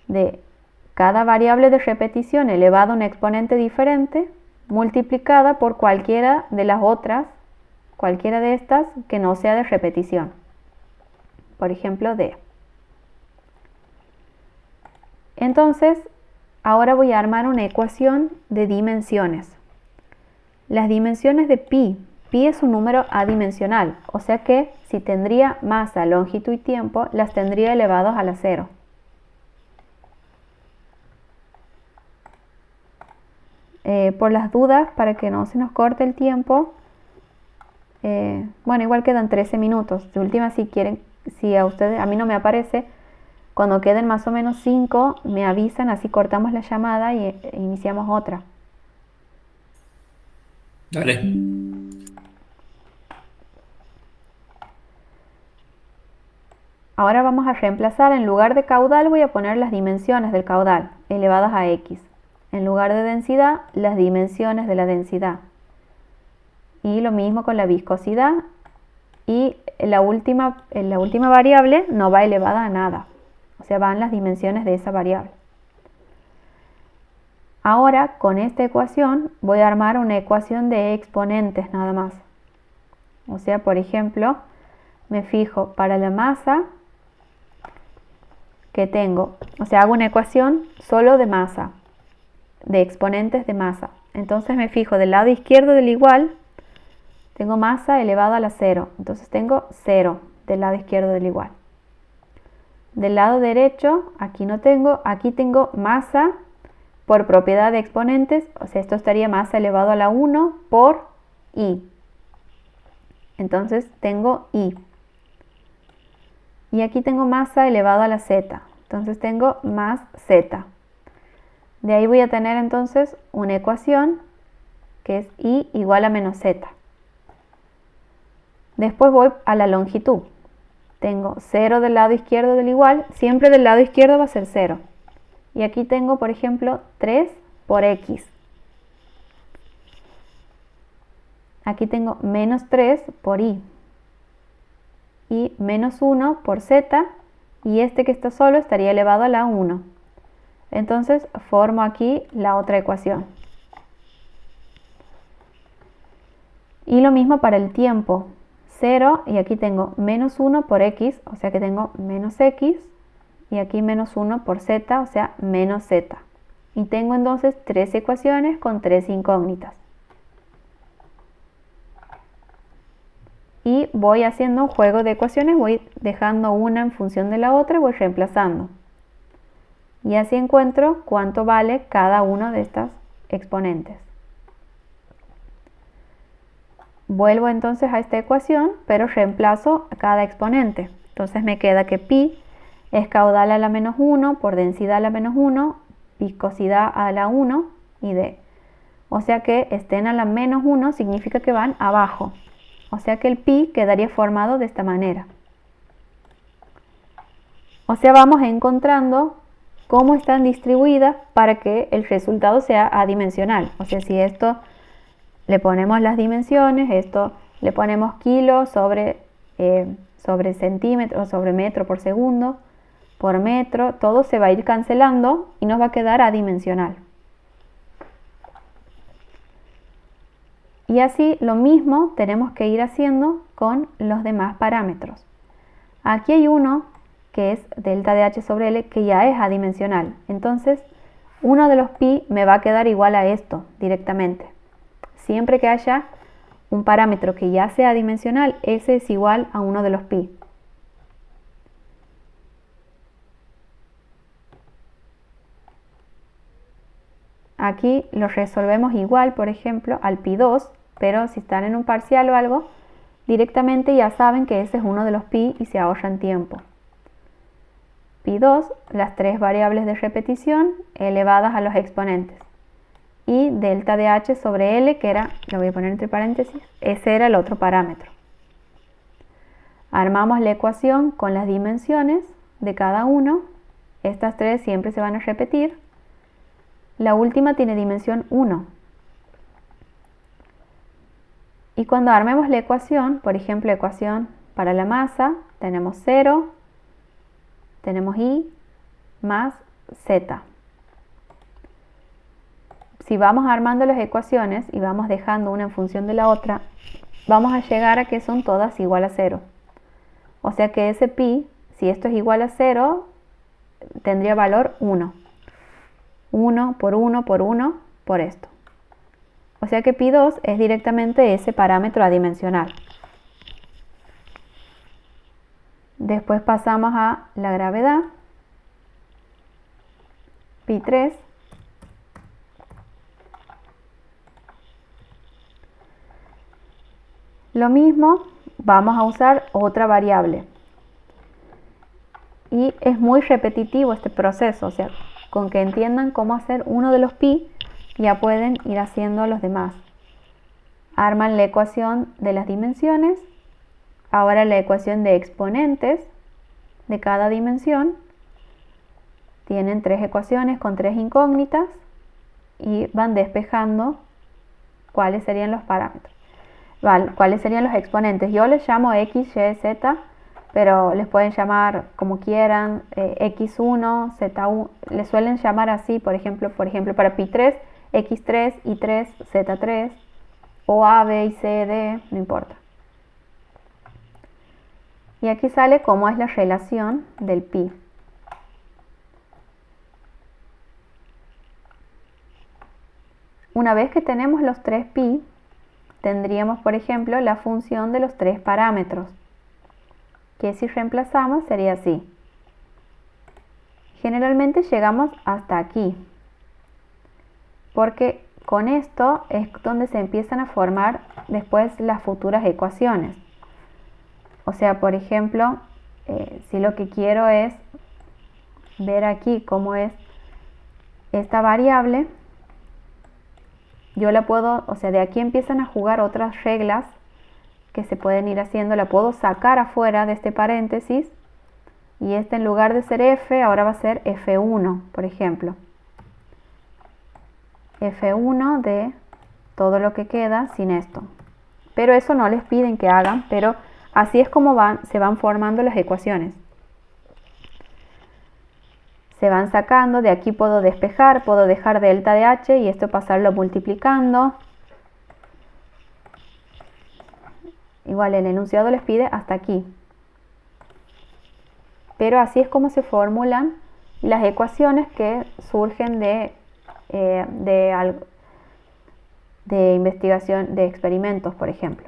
S1: de cada variable de repetición elevado a un exponente diferente, multiplicada por cualquiera de las otras, cualquiera de estas que no sea de repetición. Por ejemplo, D. Entonces, ahora voy a armar una ecuación de dimensiones. Las dimensiones de pi. Pi es un número adimensional, o sea que si tendría masa, longitud y tiempo, las tendría elevados a la 0. Por las dudas, para que no se nos corte el tiempo, bueno, igual quedan 13 minutos. De última, si quieren, si a ustedes, a mí no me aparece, cuando queden más o menos 5, me avisan, así cortamos la llamada y iniciamos otra.
S2: Dale.
S1: Ahora vamos a reemplazar, en lugar de caudal voy a poner las dimensiones del caudal elevadas a x. En lugar de densidad, las dimensiones de la densidad. Y lo mismo con la viscosidad. Y la última variable no va elevada a nada. O sea, van las dimensiones de esa variable. Ahora, con esta ecuación, voy a armar una ecuación de exponentes nada más. O sea, por ejemplo, me fijo para la masa que tengo. O sea, hago una ecuación solo de masa, de exponentes de masa. Entonces me fijo del lado izquierdo del igual, tengo masa elevado a la 0. Entonces tengo 0 del lado izquierdo del igual. Del lado derecho, aquí no tengo, aquí tengo masa por propiedad de exponentes, o sea, esto estaría masa elevado a la 1 por I. Entonces tengo I. Y aquí tengo masa elevado a la Z, entonces tengo más Z. De ahí voy a tener entonces una ecuación que es I igual a menos Z. Después voy a la longitud. Tengo 0 del lado izquierdo del igual, siempre del lado izquierdo va a ser 0. Y aquí tengo, por ejemplo, 3 por X. Aquí tengo menos 3 por Y. Y menos 1 por Z. Y este que está solo estaría elevado a la 1. Entonces formo aquí la otra ecuación. Y lo mismo para el tiempo. 0 y aquí tengo menos 1 por X, o sea que tengo menos X. Y aquí menos 1 por Z, o sea menos Z. Y tengo entonces 3 ecuaciones con 3 incógnitas. y voy haciendo un juego de ecuaciones, voy dejando una en función de la otra y voy reemplazando. Y así encuentro cuánto vale cada uno de estas exponentes. Vuelvo entonces a esta ecuación, pero reemplazo a cada exponente. Entonces me queda que pi es caudal a la menos 1 por densidad a la menos 1, viscosidad a la 1 y d. O sea que estén a la menos 1 significa que van abajo. O sea que el pi quedaría formado de esta manera. O sea, vamos encontrando cómo están distribuidas para que el resultado sea adimensional. O sea, si esto le ponemos las dimensiones, esto le ponemos kilos sobre centímetro, sobre metro por segundo, por metro, todo se va a ir cancelando y nos va a quedar adimensional. Y así lo mismo tenemos que ir haciendo con los demás parámetros. Aquí hay uno que es delta de h sobre L que ya es adimensional. Entonces, uno de los pi me va a quedar igual a esto directamente. Siempre que haya un parámetro que ya sea adimensional, ese es igual a uno de los pi. Aquí lo resolvemos igual, por ejemplo, al pi 2, pero si están en un parcial o algo, directamente ya saben que ese es uno de los pi y se ahorran tiempo. Pi 2, las tres variables de repetición elevadas a los exponentes. Y delta de h sobre L, que era, lo voy a poner entre paréntesis, ese era el otro parámetro. Armamos la ecuación con las dimensiones de cada uno. Estas tres siempre se van a repetir. La última tiene dimensión 1. Y cuando armemos la ecuación, por ejemplo, ecuación para la masa, tenemos 0, tenemos i más z. Si vamos armando las ecuaciones y vamos dejando una en función de la otra, vamos a llegar a que son todas igual a 0. O sea que ese pi, si esto es igual a 0, tendría valor 1. 1 por 1 por 1 por esto. O sea que pi 2 es directamente ese parámetro adimensional. Después pasamos a la gravedad. Pi 3. Lo mismo, vamos a usar otra variable. Y es muy repetitivo este proceso, o sea, con que entiendan cómo hacer uno de los pi, ya pueden ir haciendo los demás. Arman la ecuación de las dimensiones, ahora la ecuación de exponentes de cada dimensión. Tienen tres ecuaciones con tres incógnitas y van despejando cuáles serían los parámetros. ¿Cuáles serían los exponentes? Yo les llamo x, y, z, pero les pueden llamar como quieran, x1, z1, les suelen llamar así, por ejemplo para pi 3, x3, y3, z3, o a, b y c, d, no importa. Y aquí sale cómo es la relación del pi. Una vez que tenemos los tres pi, tendríamos, por ejemplo, la función de los tres parámetros, que si reemplazamos sería así. Generalmente llegamos hasta aquí, porque con esto es donde se empiezan a formar después las futuras ecuaciones. O sea, por ejemplo, si lo que quiero es ver aquí cómo es esta variable, yo la puedo, o sea, de aquí empiezan a jugar otras reglas que se pueden ir haciendo. La puedo sacar afuera de este paréntesis y este en lugar de ser f, ahora va a ser f1, por ejemplo. f1 de todo lo que queda sin esto. Pero eso no les piden que hagan, pero así es como se van formando las ecuaciones. Se van sacando, de aquí puedo despejar, puedo dejar delta de h y esto pasarlo multiplicando. Igual el enunciado les pide hasta aquí. Pero así es como se formulan las ecuaciones que surgen de investigación, de experimentos, por ejemplo.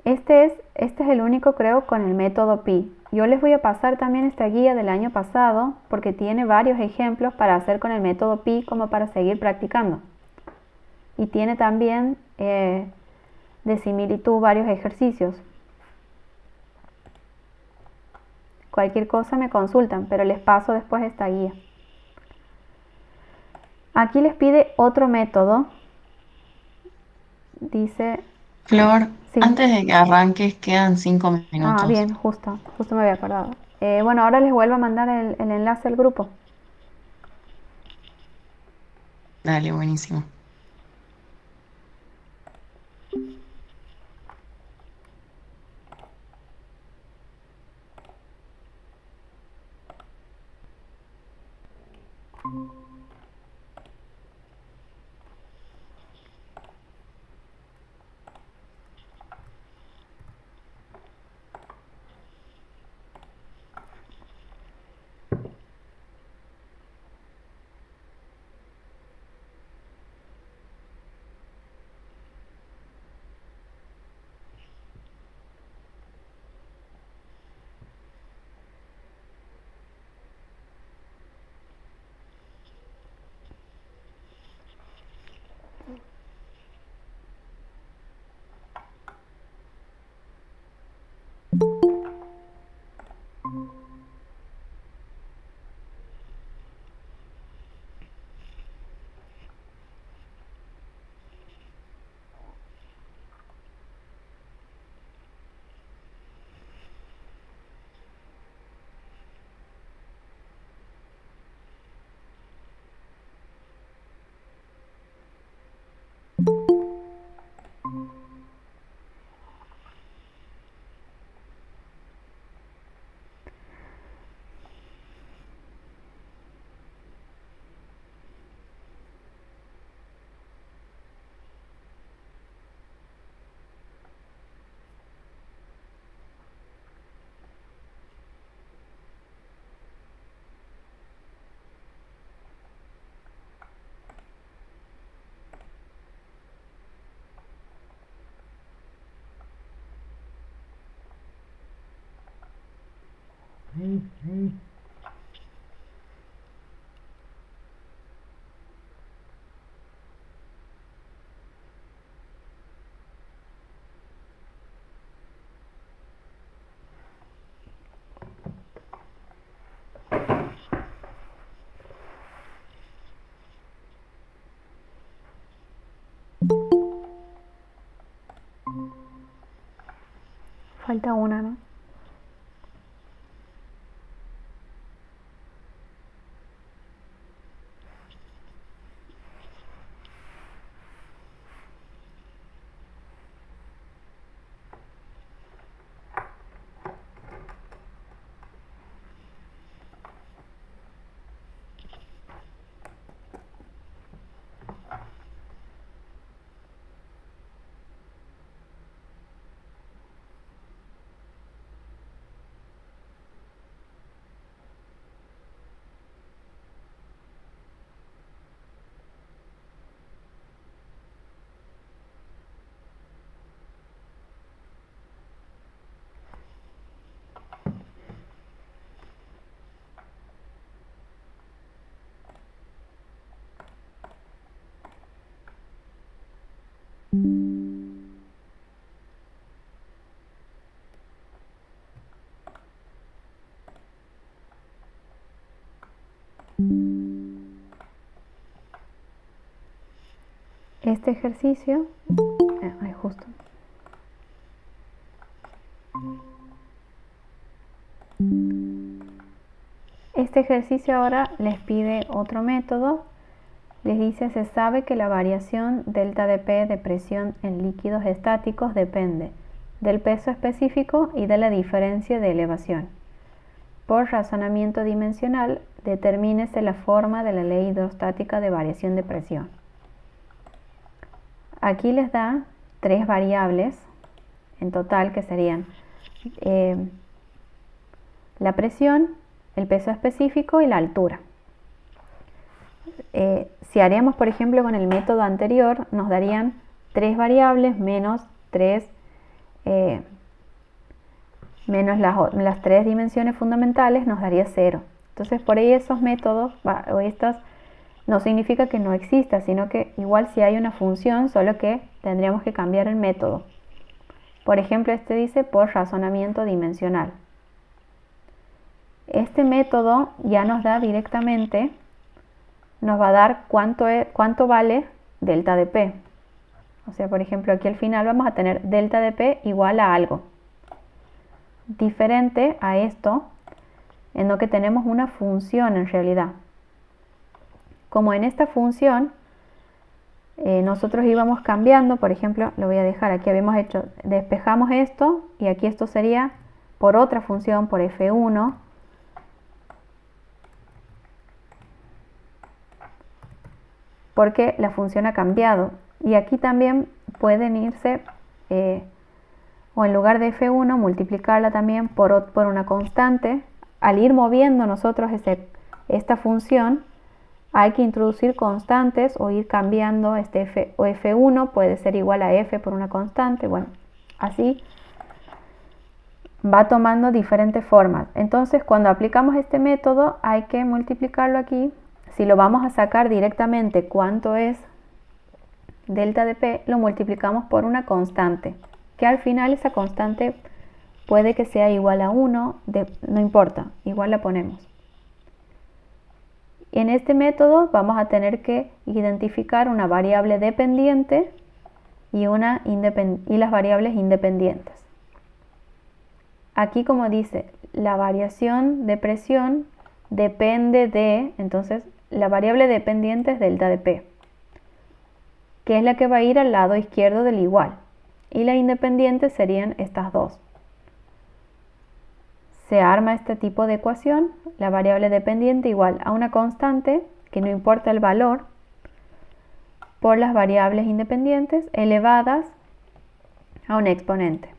S1: Este es el único, creo, con el método pi. Yo les voy a pasar también esta guía del año pasado porque tiene varios ejemplos para hacer con el método pi como para seguir practicando. Y tiene también de similitud varios ejercicios. Cualquier cosa me consultan, pero les paso después esta guía. Aquí les pide otro método. Dice...
S4: Flor,
S1: Sí.
S4: antes de que arranques quedan 5 minutos.
S1: Ah, bien, justo me había acordado. Bueno, ahora les vuelvo a mandar el enlace al grupo.
S4: Dale, buenísimo.
S1: Falta una, ¿no? Este ejercicio, ahí justo. Este ejercicio ahora les pide otro método. Les dice, se sabe que la variación delta de P de presión en líquidos estáticos depende del peso específico y de la diferencia de elevación. Por razonamiento dimensional, determínese la forma de la ley hidrostática de variación de presión. Aquí les da 3 variables en total que serían la presión, el peso específico y la altura. Si haríamos, por ejemplo, con el método anterior, nos darían 3 variables menos 3 menos las 3 dimensiones fundamentales nos daría 0. Entonces por ahí esos métodos o estas no significa que no exista, sino que igual si hay una función, solo que tendríamos que cambiar el método. Por ejemplo, este dice por razonamiento dimensional. Este método ya nos da directamente, nos va a dar cuánto vale delta de P. O sea, por ejemplo, aquí al final vamos a tener delta de P igual a algo. Diferente a esto, en lo que tenemos una función en realidad. Como en esta función nosotros íbamos cambiando, por ejemplo, lo voy a dejar aquí, habíamos hecho, despejamos esto y aquí esto sería por otra función, por F1, porque la función ha cambiado. Y aquí también pueden irse, o en lugar de F1, multiplicarla también por una constante. Al ir moviendo nosotros esta función, hay que introducir constantes o ir cambiando F1 puede ser igual a F por una constante. Bueno, así va tomando diferentes formas. Entonces, cuando aplicamos este método, hay que multiplicarlo aquí. Si lo vamos a sacar directamente cuánto es delta de P, lo multiplicamos por una constante, que al final esa constante puede que sea igual a 1, no importa, igual la ponemos. En este método vamos a tener que identificar una variable dependiente y las variables independientes. Aquí, como dice, la variación de presión depende de, entonces la variable dependiente es delta de P, que es la que va a ir al lado izquierdo del igual, y la independiente serían estas dos. Se arma este tipo de ecuación, la variable dependiente igual a una constante, que no importa el valor, por las variables independientes elevadas a un exponente.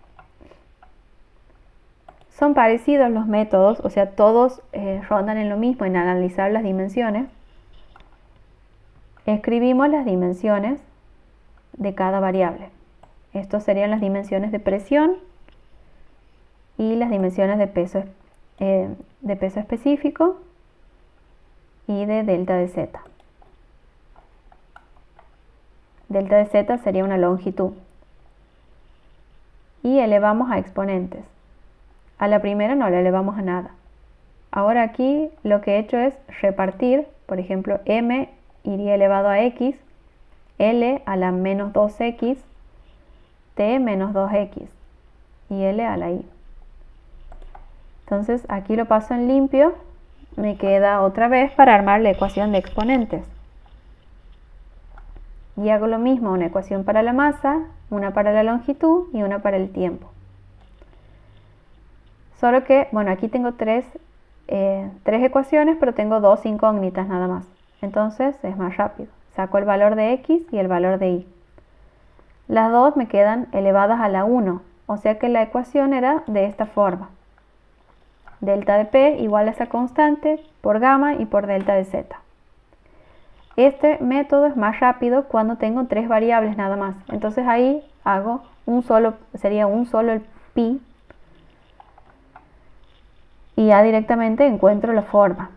S1: Son parecidos los métodos, o sea, todos rondan en lo mismo, en analizar las dimensiones. Escribimos las dimensiones de cada variable. Estos serían las dimensiones de presión y las dimensiones de peso específico y de delta de Z. Delta de Z sería una longitud. Y elevamos a exponentes. A la primera no le elevamos a nada. Ahora aquí lo que he hecho es repartir, por ejemplo, m iría elevado a x, l a la menos 2x, t menos 2x y l a la y. Entonces aquí lo paso en limpio, me queda otra vez para armar la ecuación de exponentes. Y hago lo mismo, una ecuación para la masa, una para la longitud y una para el tiempo. Solo que, bueno, aquí tengo tres ecuaciones, pero tengo 2 incógnitas nada más. Entonces es más rápido. Saco el valor de x y el valor de y. Las dos me quedan elevadas a la 1, o sea que la ecuación era de esta forma. Delta de P igual a esa constante por gamma y por delta de Z. Este método es más rápido cuando tengo 3 variables nada más. Entonces ahí hago sería un solo el pi y ya directamente encuentro la forma.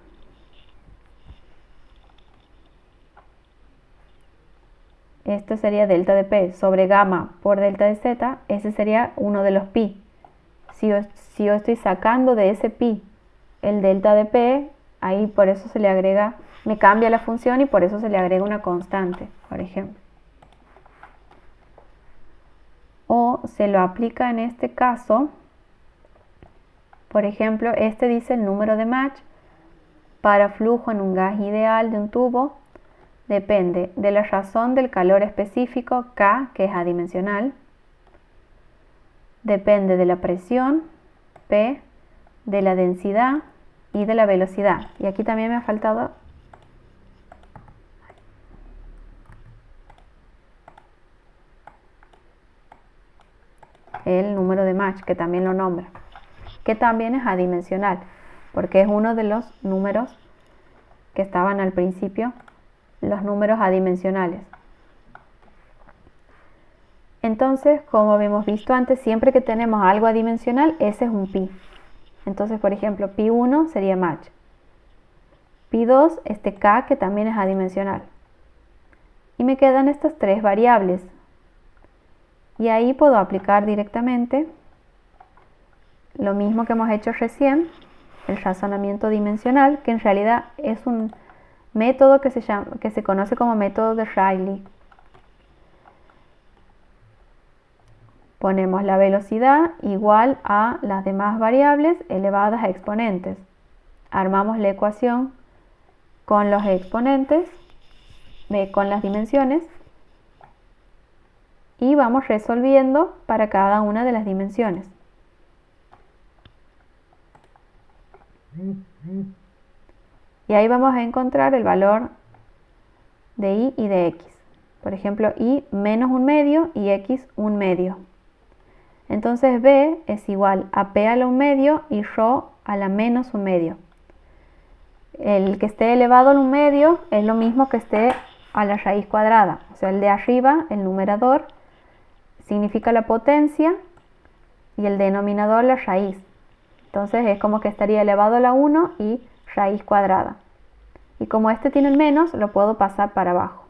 S1: Esto sería delta de P sobre gamma por delta de Z. Ese sería uno de los pi. Si yo estoy sacando de ese pi el delta de P, ahí por eso se le agrega, me cambia la función y por eso se le agrega una constante, por ejemplo. O se lo aplica en este caso, por ejemplo, este dice el número de Mach para flujo en un gas ideal de un tubo depende de la razón del calor específico K, que es adimensional, depende de la presión P, de la densidad y de la velocidad. Y aquí también me ha faltado el número de Mach, que también lo nombra, que también es adimensional, porque es uno de los números que estaban al principio, los números adimensionales. Entonces, como habíamos visto antes, siempre que tenemos algo adimensional, ese es un pi. Entonces, por ejemplo, pi 1 sería match. Pi 2, este k que también es adimensional. Y me quedan estas tres variables. Y ahí puedo aplicar directamente lo mismo que hemos hecho recién, el razonamiento dimensional, que en realidad es un método que se conoce como método de Rayleigh. Ponemos la velocidad igual a las demás variables elevadas a exponentes. Armamos la ecuación con los exponentes, con las dimensiones, y vamos resolviendo para cada una de las dimensiones. Y ahí vamos a encontrar el valor de y de x. Por ejemplo, y menos un medio y x un medio. Entonces b es igual a p a la un medio y rho a la menos un medio. El que esté elevado al un medio es lo mismo que esté a la raíz cuadrada. O sea, el de arriba, el numerador, significa la potencia y el denominador la raíz. Entonces es como que estaría elevado a la 1 y raíz cuadrada. Y como este tiene el menos, lo puedo pasar para abajo.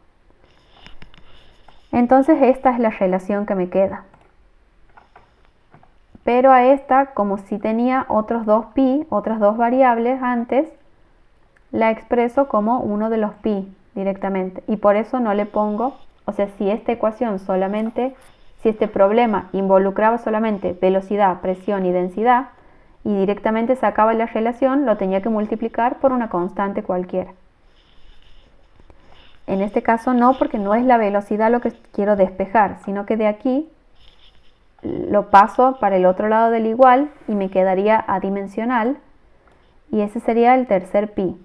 S1: Entonces esta es la relación que me queda. Pero a esta, como si tenía otros dos pi, otras dos variables antes, la expreso como uno de los pi directamente. Y por eso no le pongo, o sea, si esta ecuación solamente, si este problema involucraba solamente velocidad, presión y densidad, y directamente sacaba la relación, lo tenía que multiplicar por una constante cualquiera. En este caso no, porque no es la velocidad lo que quiero despejar, sino que de aquí lo paso para el otro lado del igual y me quedaría adimensional, y ese sería el tercer pi.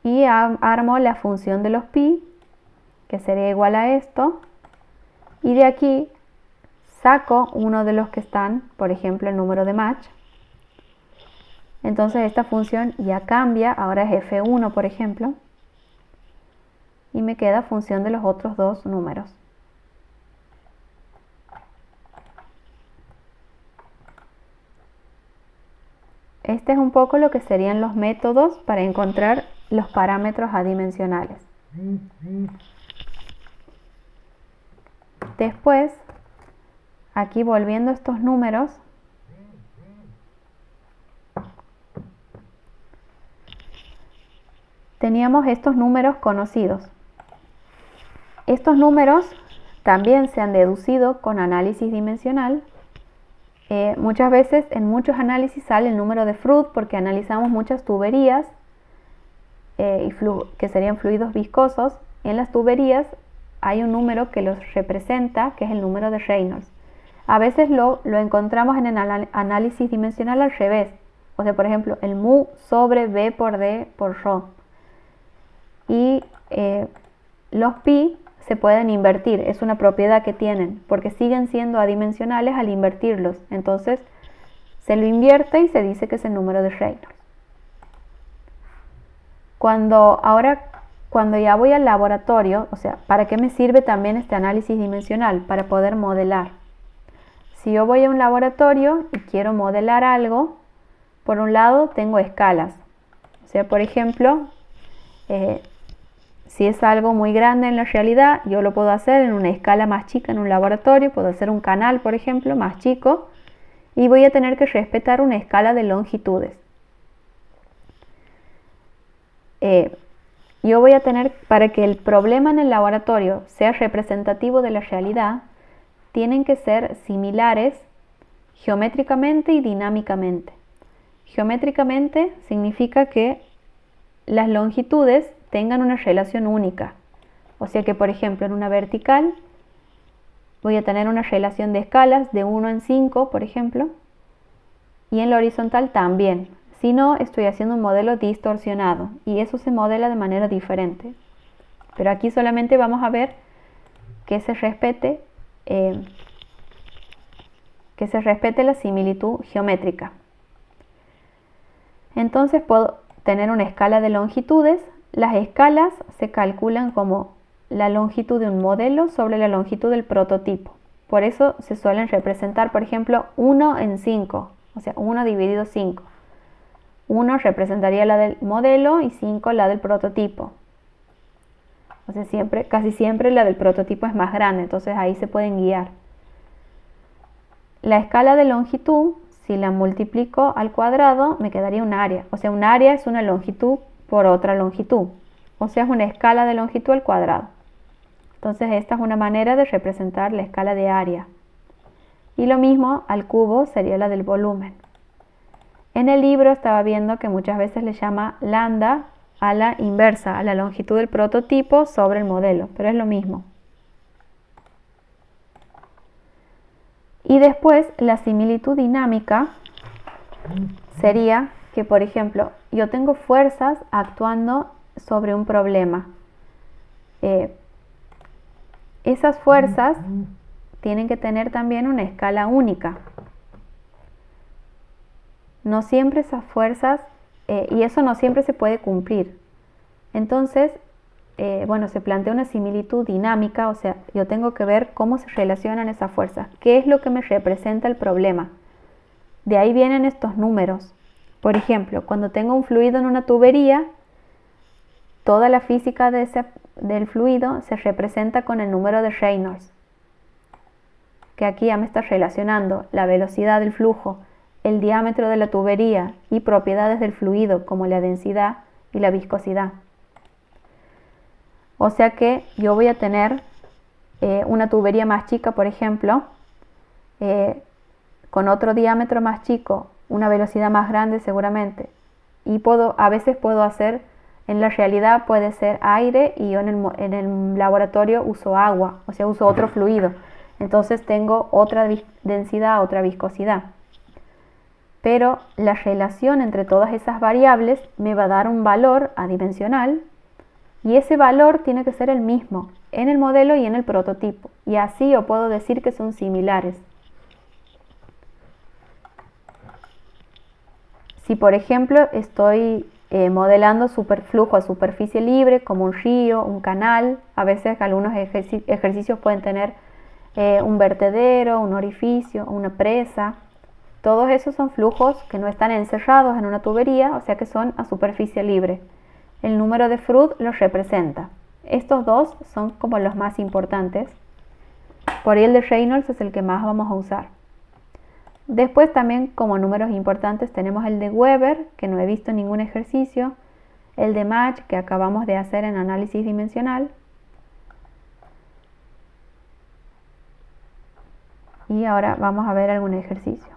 S1: Y armo la función de los pi, que sería igual a esto, y de aquí saco uno de los que están, por ejemplo el número de match. Entonces esta función ya cambia, ahora es f1 por ejemplo, y me queda función de los otros dos números. Este es un poco lo que serían los métodos para encontrar los parámetros adimensionales. Después, aquí volviendo a estos números, teníamos estos números conocidos. Estos números también se han deducido con análisis dimensional. Muchas veces en muchos análisis sale el número de Froude porque analizamos muchas tuberías que serían fluidos viscosos. En las tuberías hay un número que los representa, que es el número de Reynolds. A veces lo encontramos en el análisis dimensional al revés. O sea, por ejemplo, el mu sobre b por d por rho. Y los pi se pueden invertir, es una propiedad que tienen, porque siguen siendo adimensionales al invertirlos. Entonces se lo invierte y se dice que es el número de Reynolds. Cuando ya voy al laboratorio, o sea, ¿para qué me sirve también este análisis dimensional? Para poder modelar. Si yo voy a un laboratorio y quiero modelar algo, por un lado tengo escalas. O sea, por ejemplo, si es algo muy grande en la realidad, yo lo puedo hacer en una escala más chica en un laboratorio. Puedo hacer un canal, por ejemplo, más chico, y voy a tener que respetar una escala de longitudes. Yo voy a tener, para que el problema en el laboratorio sea representativo de la realidad, tienen que ser similares geométricamente y dinámicamente. Geométricamente significa que las longitudes tengan una relación única. O sea que, por ejemplo, en una vertical voy a tener una relación de escalas de 1 en 5, por ejemplo, y en la horizontal también. Si no, estoy haciendo un modelo distorsionado y eso se modela de manera diferente. Pero aquí solamente vamos a ver que se respete la similitud geométrica. Entonces puedo tener una escala de longitudes. Las escalas se calculan como la longitud de un modelo sobre la longitud del prototipo. Por eso se suelen representar, por ejemplo, 1 en 5, o sea, 1 dividido 5. 1 representaría la del modelo y 5 la del prototipo. O sea, casi siempre la del prototipo es más grande, entonces ahí se pueden guiar. La escala de longitud, si la multiplico al cuadrado, me quedaría un área. O sea, un área es una longitud por otra longitud. O sea, es una escala de longitud al cuadrado. Entonces, esta es una manera de representar la escala de área. Y lo mismo al cubo sería la del volumen. En el libro estaba viendo que muchas veces le llama lambda a la inversa, a la longitud del prototipo sobre el modelo, pero es lo mismo. Y después la similitud dinámica sería que, por ejemplo, yo tengo fuerzas actuando sobre un problema. Esas fuerzas tienen que tener también una escala única. No siempre esas fuerzas, y eso no siempre se puede cumplir. Entonces, se plantea una similitud dinámica, o sea, yo tengo que ver cómo se relacionan esas fuerzas, qué es lo que me representa el problema. De ahí vienen estos números. Por ejemplo, cuando tengo un fluido en una tubería, toda la física del fluido se representa con el número de Reynolds, que aquí ya me está relacionando la velocidad del flujo, el diámetro de la tubería y propiedades del fluido como la densidad y la viscosidad. O sea que yo voy a tener una tubería más chica, por ejemplo, con otro diámetro más chico, una velocidad más grande seguramente. Y a veces puedo hacer, en la realidad puede ser aire y yo en el laboratorio uso agua, o sea, uso otro fluido. Entonces tengo otra densidad, otra viscosidad. Pero la relación entre todas esas variables me va a dar un valor adimensional y ese valor tiene que ser el mismo en el modelo y en el prototipo. Y así yo puedo decir que son similares. Si por ejemplo estoy modelando superflujo a superficie libre como un río, un canal, a veces algunos ejercicios pueden tener un vertedero, un orificio, una presa. Todos esos son flujos que no están encerrados en una tubería, o sea que son a superficie libre. El número de Froude los representa. Estos dos son como los más importantes. Por ahí el de Reynolds es el que más vamos a usar. Después también como números importantes tenemos el de Weber, que no he visto en ningún ejercicio, el de Mach, que acabamos de hacer en análisis dimensional, y ahora vamos a ver algún ejercicio.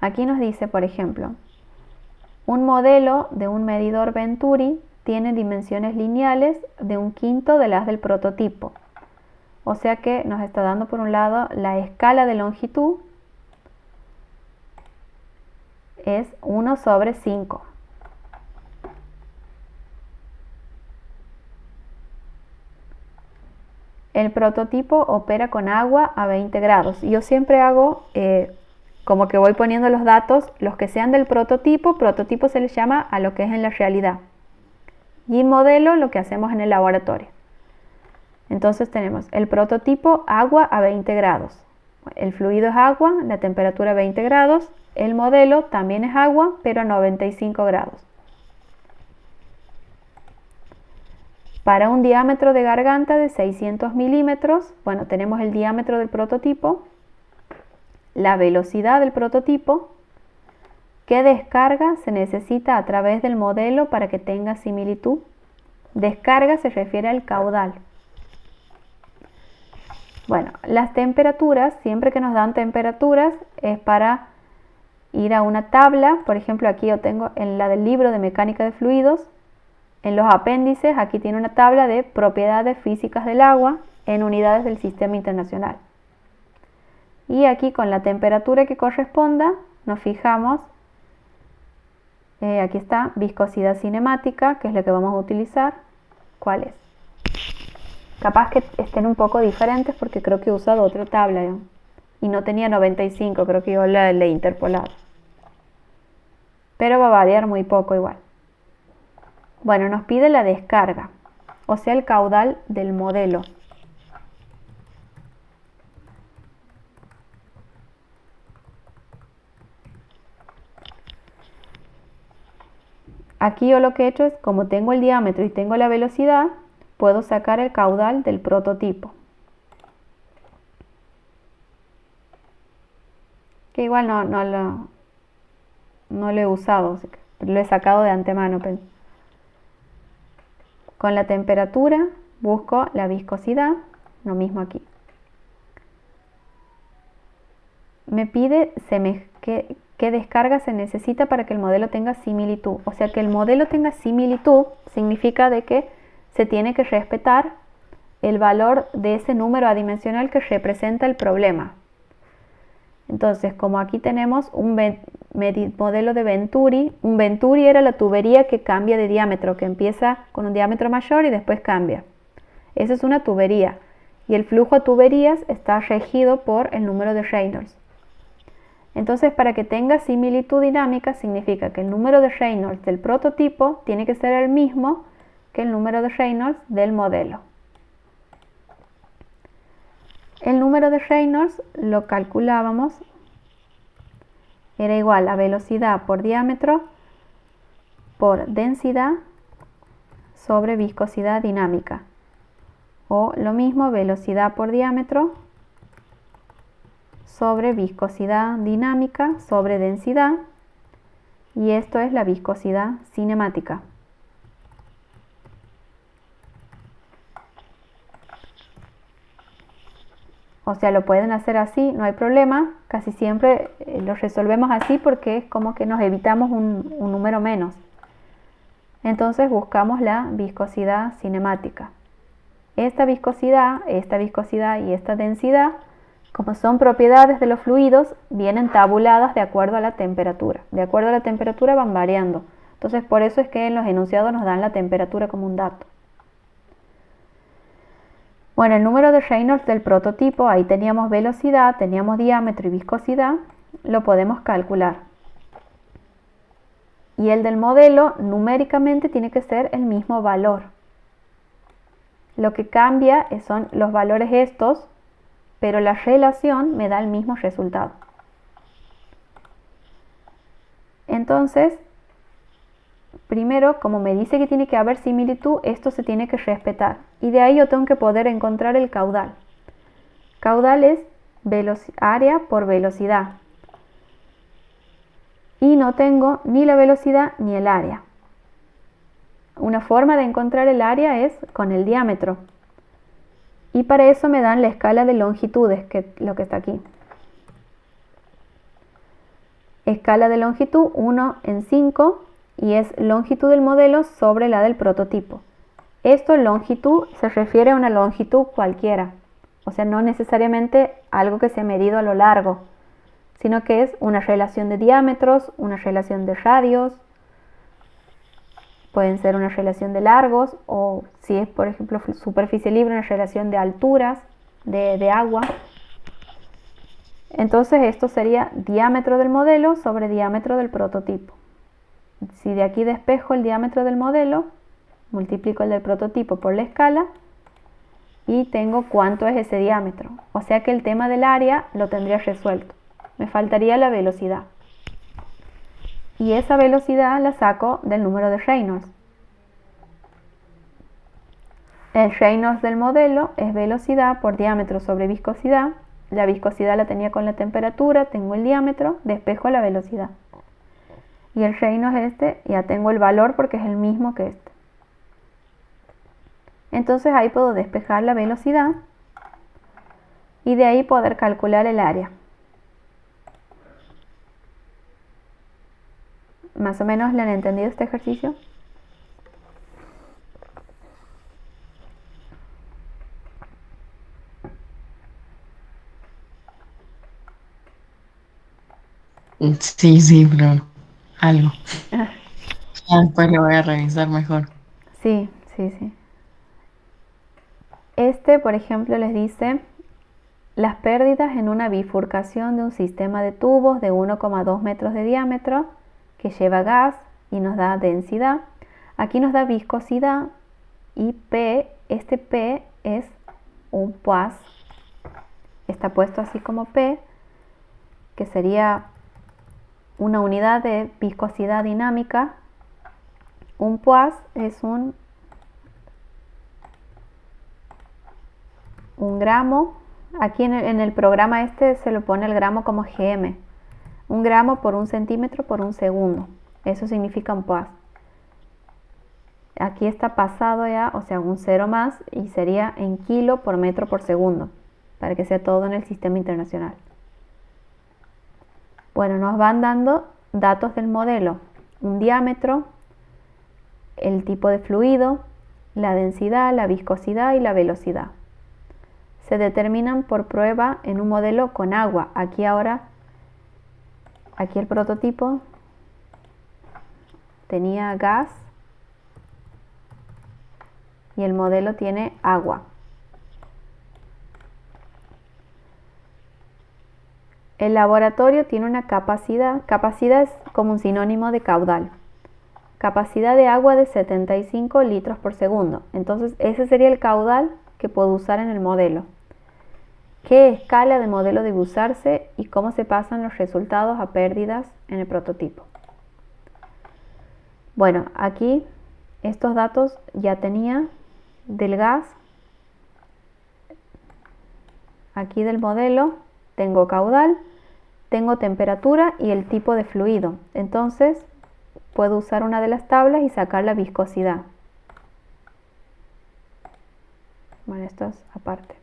S1: Aquí nos dice, por ejemplo, un modelo de un medidor Venturi tiene dimensiones lineales de 1/5 de las del prototipo. O sea que nos está dando por un lado la escala de longitud es 1/5. El prototipo opera con agua a 20 grados. Yo siempre hago como que voy poniendo los datos, los que sean del prototipo se les llama a lo que es en la realidad. Y modelo, lo que hacemos en el laboratorio. Entonces tenemos el prototipo agua a 20 grados. El fluido es agua, la temperatura 20 grados. El modelo también es agua, pero a 95 grados. Para un diámetro de garganta de 600 milímetros, tenemos el diámetro del prototipo, la velocidad del prototipo, qué descarga se necesita a través del modelo para que tenga similitud. Descarga se refiere al caudal. Las temperaturas, siempre que nos dan temperaturas, es para ir a una tabla. Por ejemplo, aquí yo tengo en la del libro de mecánica de fluidos, en los apéndices, aquí tiene una tabla de propiedades físicas del agua en unidades del sistema internacional. Y aquí con la temperatura que corresponda, nos fijamos, aquí está, viscosidad cinemática, que es la que vamos a utilizar. ¿Cuál es? Capaz que estén un poco diferentes porque creo que he usado otra tabla y no tenía 95, creo que yo la he interpolado. pero va a variar muy poco igual. Bueno, nos pide la descarga, o sea, el caudal del modelo. Aquí yo lo que he hecho es, como tengo el diámetro y tengo la velocidad, puedo sacar el caudal del prototipo. Que igual no lo he usado, lo he sacado de antemano. Con la temperatura busco la viscosidad, lo mismo aquí. Me pide qué descarga se necesita para que el modelo tenga similitud. O sea, que el modelo tenga similitud significa de que se tiene que respetar el valor de ese número adimensional que representa el problema. Entonces, como aquí tenemos un modelo de Venturi, un Venturi era la tubería que cambia de diámetro, que empieza con un diámetro mayor y después cambia. Esa es una tubería y el flujo a tuberías está regido por el número de Reynolds. Entonces, para que tenga similitud dinámica significa que el número de Reynolds del prototipo tiene que ser el mismo que el número de Reynolds del modelo. El número de Reynolds lo calculábamos, era igual a velocidad por diámetro por densidad sobre viscosidad dinámica. O lo mismo, velocidad por diámetro sobre viscosidad dinámica sobre densidad. Y esto es la viscosidad cinemática. O sea, lo pueden hacer así, no hay problema. Casi siempre lo resolvemos así porque es como que nos evitamos un número menos. Entonces buscamos la viscosidad cinemática. Esta viscosidad y esta densidad, como son propiedades de los fluidos, vienen tabuladas de acuerdo a la temperatura. De acuerdo a la temperatura van variando. Entonces por eso es que en los enunciados nos dan la temperatura como un dato. Bueno, el número de Reynolds del prototipo, ahí teníamos velocidad, teníamos diámetro y viscosidad, lo podemos calcular. Y el del modelo numéricamente tiene que ser el mismo valor. Lo que cambia son los valores estos, pero la relación me da el mismo resultado. Entonces, primero, como me dice que tiene que haber similitud, esto se tiene que respetar. Y de ahí yo tengo que poder encontrar el caudal. Caudal es área por velocidad. Y no tengo ni la velocidad ni el área. Una forma de encontrar el área es con el diámetro. Y para eso me dan la escala de longitudes, que es lo que está aquí. Escala de longitud 1 en 5 y es longitud del modelo sobre la del prototipo. Esto, longitud, se refiere a una longitud cualquiera. O sea, no necesariamente algo que se ha medido a lo largo, sino que es una relación de diámetros, una relación de radios, pueden ser una relación de largos o si es, por ejemplo, superficie libre, una relación de alturas de agua. Entonces esto sería diámetro del modelo sobre diámetro del prototipo. Si de aquí despejo el diámetro del modelo, multiplico el del prototipo por la escala y tengo cuánto es ese diámetro. O sea que el tema del área lo tendría resuelto. Me faltaría la velocidad. Y esa velocidad la saco del número de Reynolds. El Reynolds del modelo es velocidad por diámetro sobre viscosidad. La viscosidad la tenía con la temperatura, tengo el diámetro, despejo la velocidad. Y el Reynolds ya tengo el valor porque es el mismo que este. Entonces ahí puedo despejar la velocidad y de ahí poder calcular el área. ¿Más o menos le han entendido este ejercicio?
S4: Sí, pero algo. Ya después lo voy a revisar mejor.
S1: Sí. Por ejemplo, les dice las pérdidas en una bifurcación de un sistema de tubos de 1,2 metros de diámetro que lleva gas y nos da densidad. Aquí nos da viscosidad y P, este P es un Poise, está puesto así como P, que sería una unidad de viscosidad dinámica. Un Poise es un gramo. Aquí en el programa este se lo pone el gramo como gm. Un gramo por un centímetro por un segundo. Eso significa un Poise. Aquí está pasado ya, o sea, un cero más, y sería en kilo por metro por segundo, para que sea todo en el sistema internacional. Bueno, nos van dando datos del modelo: un diámetro, el tipo de fluido, la densidad, la viscosidad y la velocidad. Se determinan por prueba en un modelo con agua. Aquí el prototipo tenía gas y el modelo tiene agua. El laboratorio tiene una capacidad es como un sinónimo de caudal. Capacidad de agua de 75 litros por segundo. Entonces ese sería el caudal que puedo usar en el modelo. ¿Qué escala de modelo debe usarse y cómo se pasan los resultados a pérdidas en el prototipo? Bueno, aquí estos datos ya tenía del gas. Aquí del modelo tengo caudal, tengo temperatura y el tipo de fluido. Entonces puedo usar una de las tablas y sacar la viscosidad. Bueno, esto es aparte.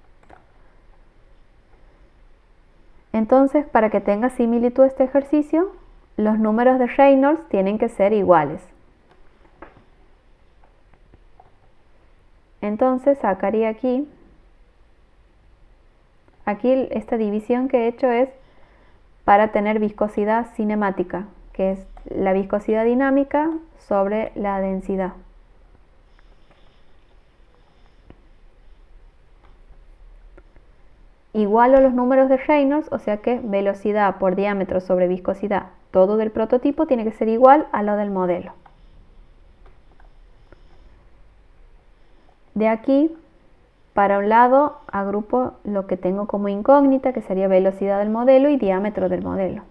S1: Entonces, para que tenga similitud este ejercicio, los números de Reynolds tienen que ser iguales. Entonces sacaría aquí esta división que he hecho es para tener viscosidad cinemática, que es la viscosidad dinámica sobre la densidad. Igualo los números de Reynolds, o sea que velocidad por diámetro sobre viscosidad, todo del prototipo tiene que ser igual a lo del modelo. De aquí, para un lado, agrupo lo que tengo como incógnita, que sería velocidad del modelo y diámetro del modelo.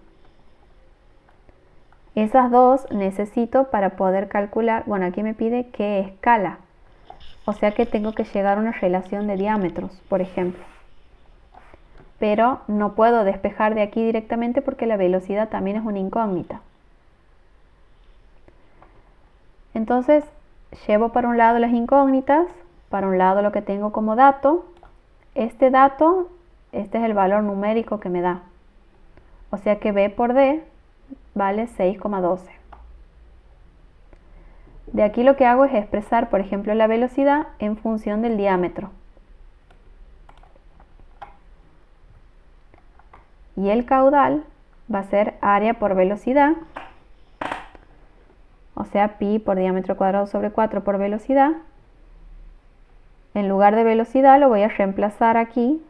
S1: Esas dos necesito para poder calcular, bueno, aquí me pide qué escala, o sea que tengo que llegar a una relación de diámetros, por ejemplo. Pero no puedo despejar de aquí directamente porque la velocidad también es una incógnita. Entonces, llevo para un lado las incógnitas, para un lado lo que tengo como dato. Este es el valor numérico que me da. O sea que B por D vale 6,12. De aquí lo que hago es expresar, por ejemplo, la velocidad en función del diámetro. Y el caudal va a ser área por velocidad, o sea, pi por diámetro cuadrado sobre 4 por velocidad. En lugar de velocidad lo voy a reemplazar aquí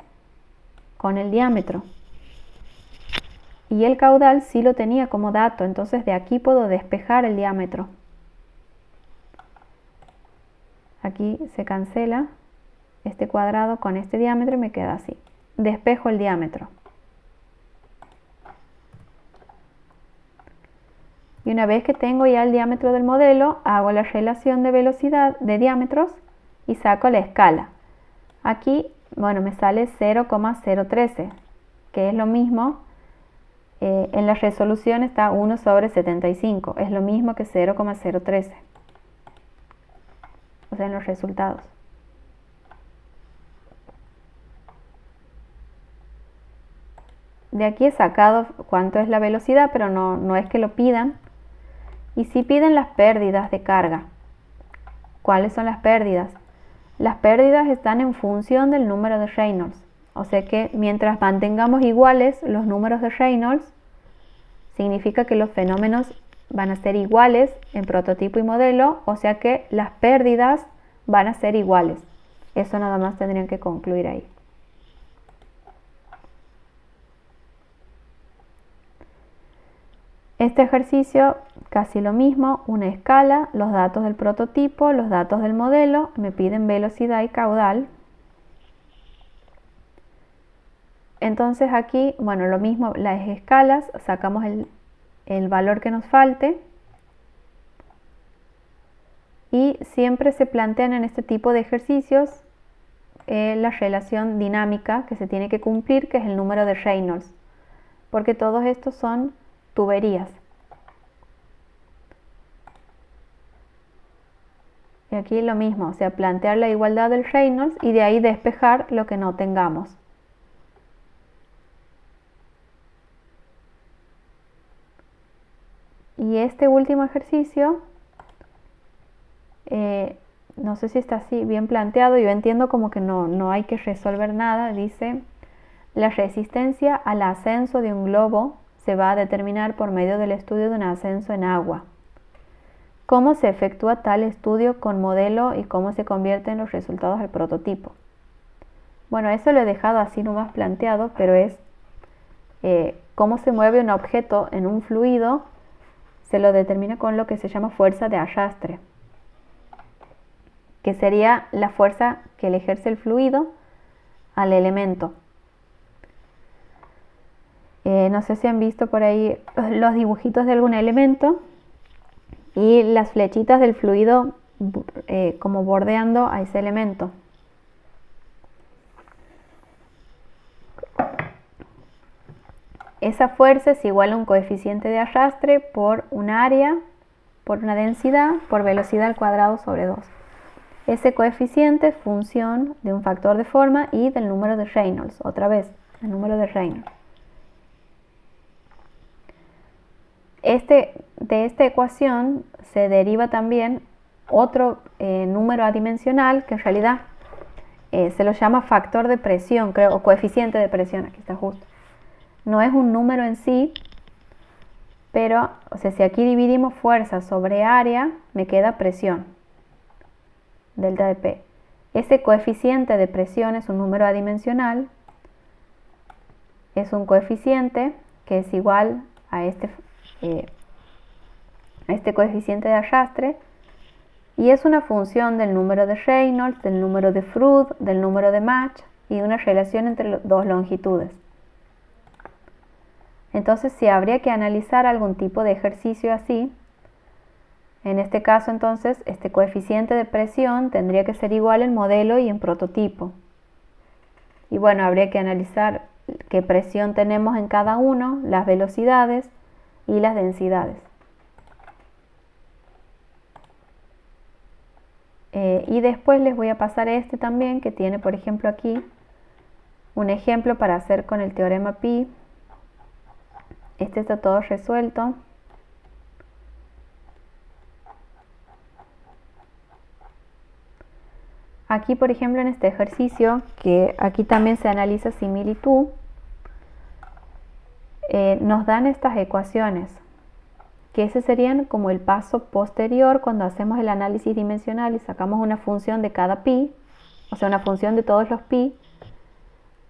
S1: con el diámetro. Y el caudal sí lo tenía como dato, entonces de aquí puedo despejar el diámetro. Aquí se cancela este cuadrado con este diámetro y me queda así. Despejo el diámetro. Y una vez que tengo ya el diámetro del modelo, hago la relación de velocidad de diámetros y saco la escala. Aquí, bueno, me sale 0,013, que es lo mismo, en la resolución está 1 sobre 75, es lo mismo que 0,013, o sea, en los resultados. De aquí he sacado cuánto es la velocidad, pero no es que lo pidan. Y sí piden las pérdidas de carga. ¿Cuáles son las pérdidas? Las pérdidas están en función del número de Reynolds. O sea que mientras mantengamos iguales los números de Reynolds, significa que los fenómenos van a ser iguales en prototipo y modelo, o sea que las pérdidas van a ser iguales. Eso nada más tendrían que concluir ahí. Este ejercicio, casi lo mismo, una escala, los datos del prototipo, los datos del modelo, me piden velocidad y caudal. Entonces aquí, bueno, lo mismo, las escalas, sacamos el valor que nos falte. Y siempre se plantean en este tipo de ejercicios la relación dinámica que se tiene que cumplir, que es el número de Reynolds, porque todos estos son tuberías. Y aquí lo mismo, o sea, plantear la igualdad del Reynolds y de ahí despejar lo que no tengamos. Y este último ejercicio, no sé si está así bien planteado, yo entiendo como que no hay que resolver nada. Dice, la resistencia al ascenso de un globo se va a determinar por medio del estudio de un ascenso en agua. ¿Cómo se efectúa tal estudio con modelo y cómo se convierten los resultados al prototipo? Bueno, eso lo he dejado así nomás planteado, pero es cómo se mueve un objeto en un fluido, se lo determina con lo que se llama fuerza de arrastre, que sería la fuerza que le ejerce el fluido al elemento. No sé si han visto por ahí los dibujitos de algún elemento y las flechitas del fluido como bordeando a ese elemento. Esa fuerza es igual a un coeficiente de arrastre por un área, por una densidad, por velocidad al cuadrado sobre 2. Ese coeficiente es función de un factor de forma y del número de Reynolds. Otra vez, el número de Reynolds. De esta ecuación se deriva también otro número adimensional que en realidad se lo llama factor de presión, creo, o coeficiente de presión, aquí está justo. No es un número en sí, pero, o sea, si aquí dividimos fuerza sobre área, me queda presión, delta de P. Ese coeficiente de presión es un número adimensional, es un coeficiente que es igual a este coeficiente de arrastre, y es una función del número de Reynolds, del número de Froude, del número de Mach y una relación entre dos longitudes. Entonces, si habría que analizar algún tipo de ejercicio así, en este caso entonces este coeficiente de presión tendría que ser igual en modelo y en prototipo. Y bueno, habría que analizar qué presión tenemos en cada uno, las velocidades y las densidades. Y después les voy a pasar este también, que tiene por ejemplo aquí un ejemplo para hacer con el teorema pi. Este está todo resuelto. Aquí por ejemplo en este ejercicio, que aquí también se analiza similitud, nos dan estas ecuaciones, que ese serían como el paso posterior cuando hacemos el análisis dimensional y sacamos una función de cada pi, o sea una función de todos los pi.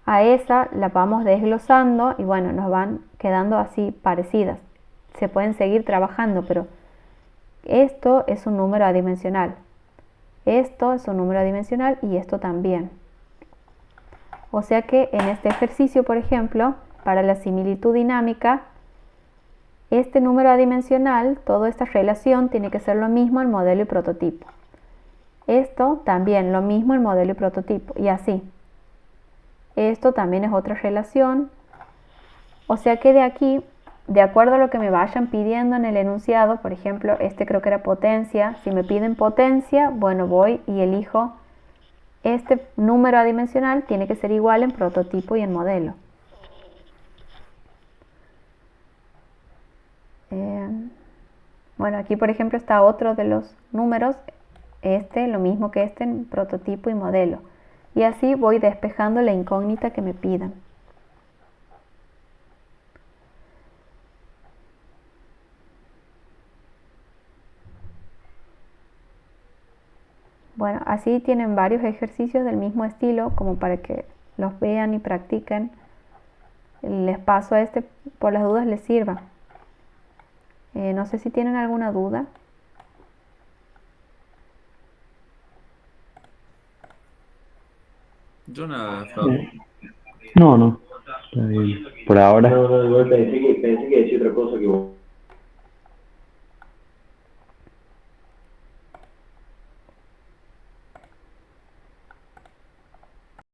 S1: A esa la vamos desglosando y bueno, nos van quedando así parecidas. Se pueden seguir trabajando, pero esto es un número adimensional. Esto es un número adimensional y esto también. O sea que en este ejercicio, por ejemplo, para la similitud dinámica, este número adimensional, toda esta relación tiene que ser lo mismo en modelo y prototipo. Esto también lo mismo en modelo y prototipo y así. Esto también es otra relación. O sea que de aquí, de acuerdo a lo que me vayan pidiendo en el enunciado, por ejemplo, este creo que era potencia. Si me piden potencia, bueno, voy y elijo este número adimensional, tiene que ser igual en prototipo y en modelo. Bueno, aquí por ejemplo está otro de los números, lo mismo que este en prototipo y modelo. Y así voy despejando la incógnita que me pidan. Bueno, así tienen varios ejercicios del mismo estilo, como para que los vean y practiquen. Les paso a este, por las dudas les sirva. No sé si tienen alguna duda.
S2: Yo nada, Fabio.
S5: No, no. Está bien. Por ahora.
S3: No, igual pensé que decía otra cosa que vos.